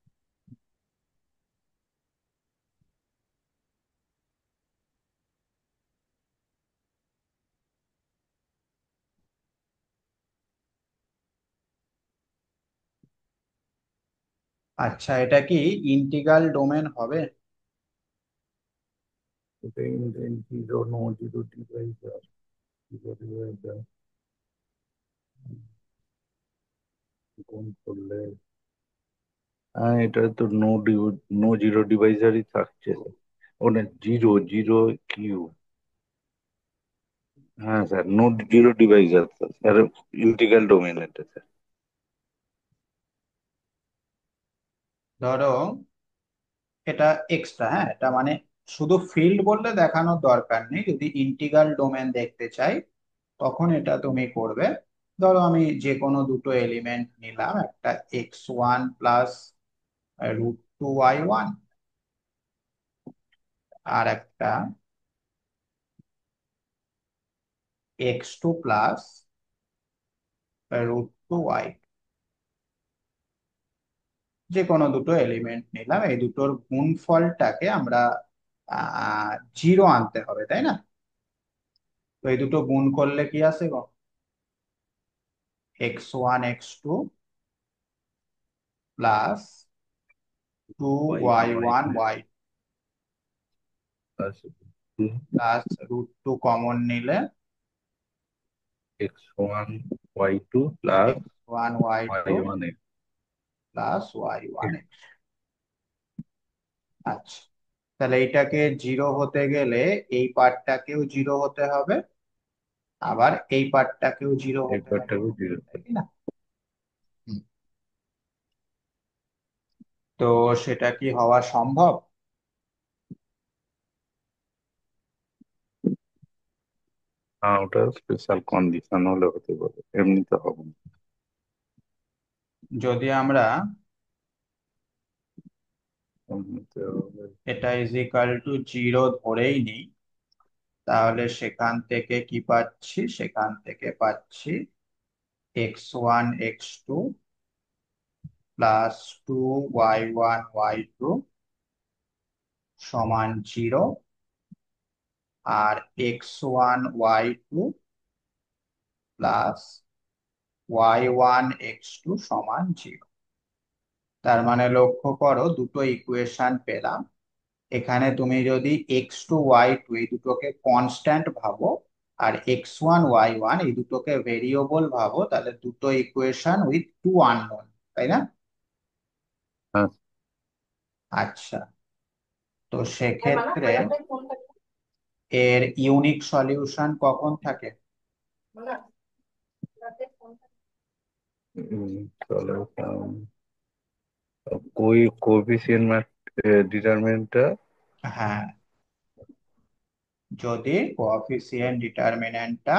আচ্ছা, এটা কি ইন্টিগ্রাল ডোমেন হবে? এটা zero no zero divisor, zero divisor গুণ করলে, হ্যাঁ, এটা তো নো জিরো ডিভাইজারই থাকছে স্যার। ওটা জিরো জিরো কিউ। হ্যাঁ sir, no zero divisor sir, integral domain এটা স্যার। ধরো এটা এক্সট্রা, হ্যাঁ, এটা মানে শুধু ফিল্ড বললে দেখানোর দরকার নেই, যদি ইন্টিগ্রাল ডোমেন দেখতে চাই তখন এটা তুমি করবে। ধরো আমি যে কোনো দুটো এলিমেন্ট নিলাম, একটা x1 plus root two Y one, আর একটা x2 plus root two Y. যে কোনো দুটো এলিমেন্ট নিলাম, এই দুটোর গুণফলটাকে আমরা জিরো আনতে হবে, তাই না? তো এই দুটো গুণ করলে কি আসে গো? x1 x2 plus two Y Y one Y one two Y plus plus root two common নিলে X one Y two plus x1 y2 Y one plus Y one X. X. আচ্ছা, তাহলে এইটাকে জিরো হতে গেলে এই পার্টটাকেও জিরো হতে হবে, আবার এই পার্টটাকেও জিরো এই হতে হবে, পার্টটাকে জিরো। তাই কি না? হুম। তো সেটা কি হওয়া সম্ভব? হ্যাঁ, ওটা স্পেশাল কন্ডিশন হলে হতে পারে, এমনিতে হবে না। যদি আমরা এমনিতে হবে। এটা ইজ ইকাল টু জিরো ধরেই নিই, তাহলে সেখান থেকে কি পাচ্ছি, সেখান থেকে পাচ্ছি x1 x2 plus 2 y1 y2 সমান 0, আর x1 y2 plus y1 x2 সমান 0। তার মানে লক্ষ্য করো দুটো ইকুয়েশন পেলাম। এখানে তুমি যদি x2 y2 এই দুটোকে কনস্ট্যান্ট ভাবো, আর x1 y1 এই দুটোকে ভেরিয়েবল ভাবো, তাহলে দুটো ইকুয়েশন উইথ টু আননোন, তাই না? হ্যাঁ। আচ্ছা, তো সেক্ষেত্রে এর ইউনিক সলিউশন কখন থাকে? চলো, কোএফিসিয়েন্ট ডিটারমিনেন্টটা হ্যাঁ, যদি কোএফিসিয়েন্ট ডিটারমিন্যান্টটা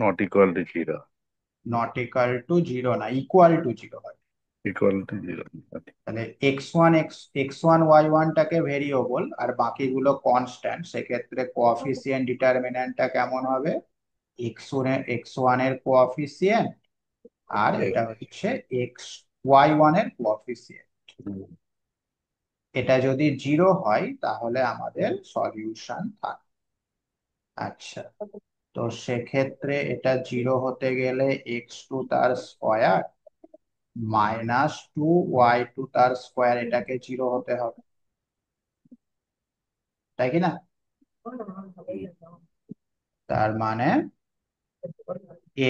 not equal to zero. Not equal to zero না, ইকুয়াল টু জিরো হয়। Equal to zero. তাহলে x1 y1টাকে ভেরিয়েবল আর বাকিগুলো কনস্ট্যান্ট, সেক্ষেত্রে কোএফিসিয়েন্ট ডিটারমিন্যান্টটা কেমন হবে? x1 এর কোএফিসিয়েন্ট, আর এটা হচ্ছে y1 এর কোএফিসিয়েন্ট। এটা যদি জিরো হয় তাহলে আমাদের সলিউশন থাকে। আচ্ছা, তো সেক্ষেত্রে এটা জিরো হতে গেলে x2 তার স্কয়ার -2 y2 তার স্কয়ার, এটাকে জিরো হতে হবে, তাই কি না? তার মানে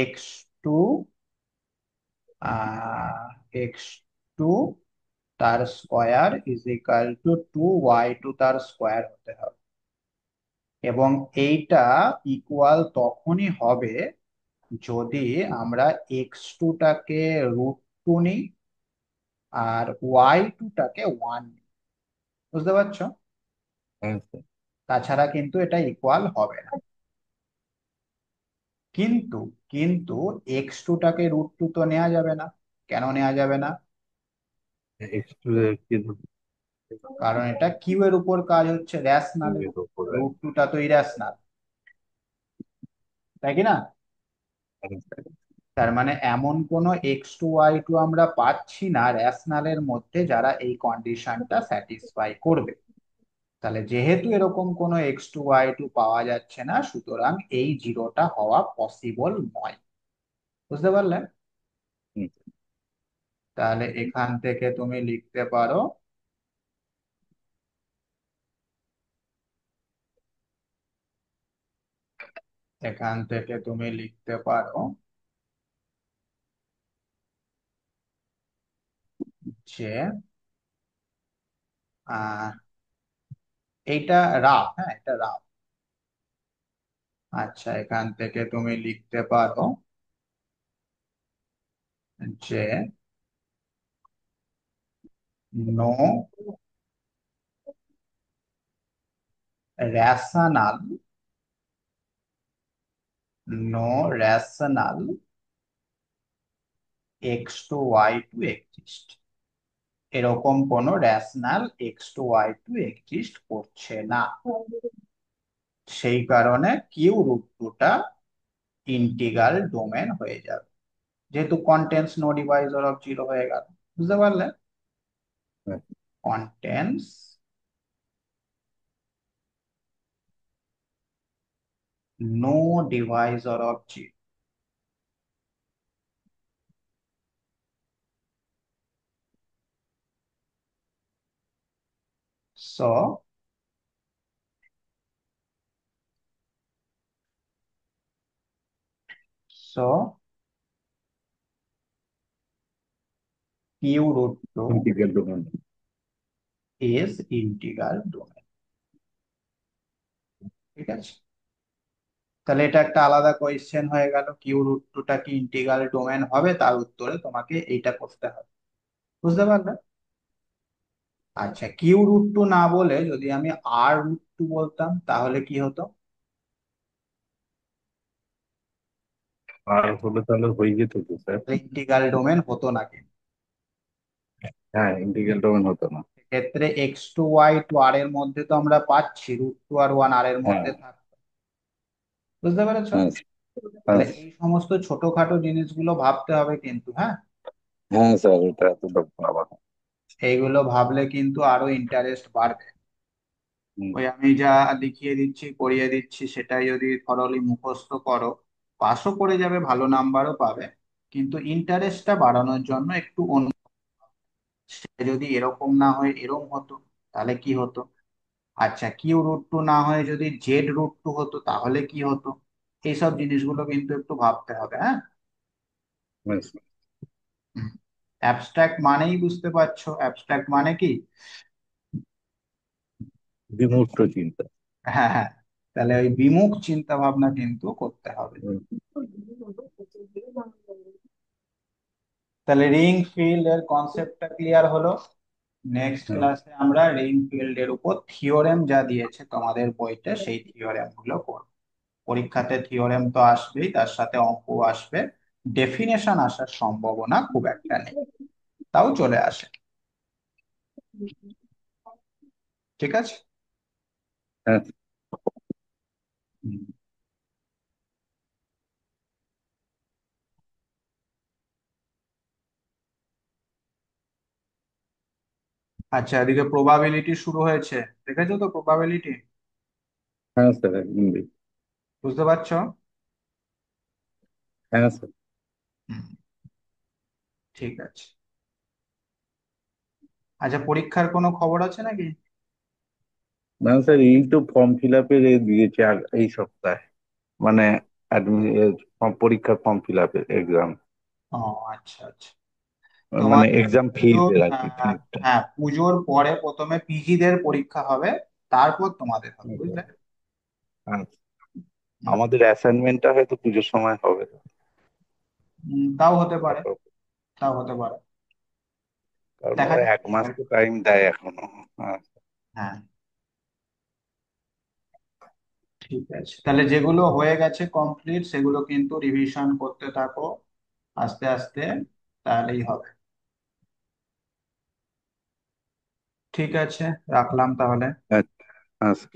x2 x2 তার square is equal two 2 y2 তার স্কয়ার হতে হবে। এবং এইটা ইকুয়াল তখনই হবে যদি আমরা x2টাকে √2 নিই আর y2টাকে 1 নিই। বুঝতে পারছো? তাছাড়া কিন্তু এটা ইকুয়াল হবে না। কিন্তু কিন্তু x2টাকে √2 তো নেওয়া যাবে না। কেন নেওয়া যাবে না? একটু কিন্তু কারণ এটা কিউ এর উপর কাজ হচ্ছে, র্যাশনালের এর উপর। উপরে √2টা তো ইরাশনাল, তাই কি না? তার মানে এমন কোন x2 y2 আমরা পাচ্ছি না র্যাশনালের মধ্যে যারা এই কন্ডিশনটা স্যাটিসফাই করবে। তাহলে যেহেতু এরকম কোনো x2 y2 পাওয়া যাচ্ছে না, সুতরাং এই জিরোটা হওয়া পসিবল নয়। বুঝতে পারলে? হুম, তাহলে এখান থেকে তুমি লিখতে পারো, এখান থেকে তুমি লিখতে পারো যে আহ এইটা রাফ, হ্যাঁ এটা রাফ। আচ্ছা, এখান থেকে তুমি লিখতে পারো যে no rational, no rational x2 y2 exist. এরকম কোন রেশনাল x2 y2 এক্সিস্ট করছে না। সেই কারণে কিউ√2টা ইন্টিগ্রাল ডোমেন হয়ে যাবে, যেহেতু contains no divisor of zero হয়ে গেল। বুঝতে পারলে? হ্যাঁ, contains no divisor of zero. So so কিউ√2 integral domain. Is integral domain. ঠিক আছে, তাহলে এটা একটা আলাদা কোয়েশ্চেন হয়ে গেল, কিউ√2টা কি ইন্টিগ্রাল ডোমেন হবে, তার উত্তরে তোমাকে এইটা করতে হবে। বুঝতে পারলে? আচ্ছা, কিউ√2 না বলে যদি আমি r√2 বলতাম তাহলে কি হতো? আর হলে তাহলে হয়ে যেত তো স্যার। ইন্টিগ্রাল ডোমেন হতো না কিন্তু। হ্যাঁ, ইন্টিগ্রাল ডোমেন হতো না। ক্ষেত্রে এক্স টু ওয়াই টু আর এর মধ্যে তো আমরা পাচ্ছি, রুট টু আর ওয়ান আর এর হ্যাঁ, মধ্যে থাকতো। বুঝতে পেরেছো? হ্যাঁ, হ্যাঁ, তাহলে এই সমস্ত ছোটখাটো জিনিসগুলো ভাবতে হবে কিন্তু, হ্যাঁ। হ্যাঁ স্যার, এটা তো বাবা। এইগুলো ভাবলে কিন্তু আরো ইন্টারেস্ট বাড়বে। হুম, ওই আমি যা লিখিয়ে দিচ্ছি করিয়ে দিচ্ছি সেটাই যদি থরলি মুখস্থ করো, পাসও করে যাবে, ভালো নাম্বারও পাবে। কিন্তু ইন্টারেস্টটা বাড়ানোর জন্য একটু অন্য, সে যদি এরকম না হয় এরকম হতো, তাহলে কি হতো? আচ্ছা, কিউ রুট টু না হয়ে যদি জেড রুট টু হতো তাহলে কি হতো? এইসব জিনিসগুলো কিন্তু একটু ভাবতে হবে, হ্যাঁ। ব্যাস, অ্যাবস্ট্রাক্ট মানেই বুঝতে পারছো, অ্যাবস্ট্রাক্ট মানে কি? বিমূর্ত চিন্তা। হ্যাঁ, হ্যাঁ। তাহলে ওই বিমুখ চিন্তা ভাবনা কিন্তু করতে হবে। হুম, তাহলে রিং ফিল্ড এর কনসেপ্টটা ক্লিয়ার হলো। নেক্সট হ্যাঁ, ক্লাসে আমরা রিং ফিল্ড এর উপর থিওরেম যা দিয়েছে তোমাদের বইতে সেই থিওরেম গুলো করব। পরীক্ষাতে থিওরেম তো আসবেই, তার সাথে অঙ্ক আসবে। ডেফিনেশন আসার সম্ভাবনা খুব একটা নেই, তাও চলে আসে। ঠিক আছে। হ্যাঁ, হুম। আচ্ছা, এদিকে প্রবাবিলিটি শুরু হয়েছে, দেখেছো তো প্রবাবিলিটি? হ্যাঁ স্যার, হিন্দি। বুঝতে পারছো? হ্যাঁ স্যার। হুম, ঠিক আছে। আচ্ছা, পরীক্ষার কোনো খবর আছে নাকি? না স্যার, এই তো ফর্ম ফিল আপের দিয়েছে এই সপ্তাহে, মানে পরীক্ষার ফর্ম ফিল আপের এক্সাম, ও, আচ্ছা, আচ্ছা। মানে তোমাদের এক্সাম ফিজ পুজোর, এর আর কি, হ্যাঁ, হ্যাঁ, ফিজটা। হ্যাঁ, পুজোর পরে প্রথমে পিজিদের পরীক্ষা হবে, তারপর তোমাদের হবে, বুঝলে? আচ্ছা, হুম। আমাদের অ্যাসাইনমেন্টটা হয়তো পুজোর সময় হবে। তাও হতে পারে, তারপর, তাও হতে পারে। কারণ দেখা ওরা যাক এক কি মাস হয়। তো টাইম দেয় এখনো। হ্যাঁ। হ্যাঁ, ঠিক আছে। তাহলে যেগুলো হয়ে গেছে কমপ্লিট সেগুলো কিন্তু রিভিশন করতে থাকো আস্তে আস্তে, তাহলেই হবে। ঠিক আছে, রাখলাম তাহলে। আচ্ছা, আচ্ছা।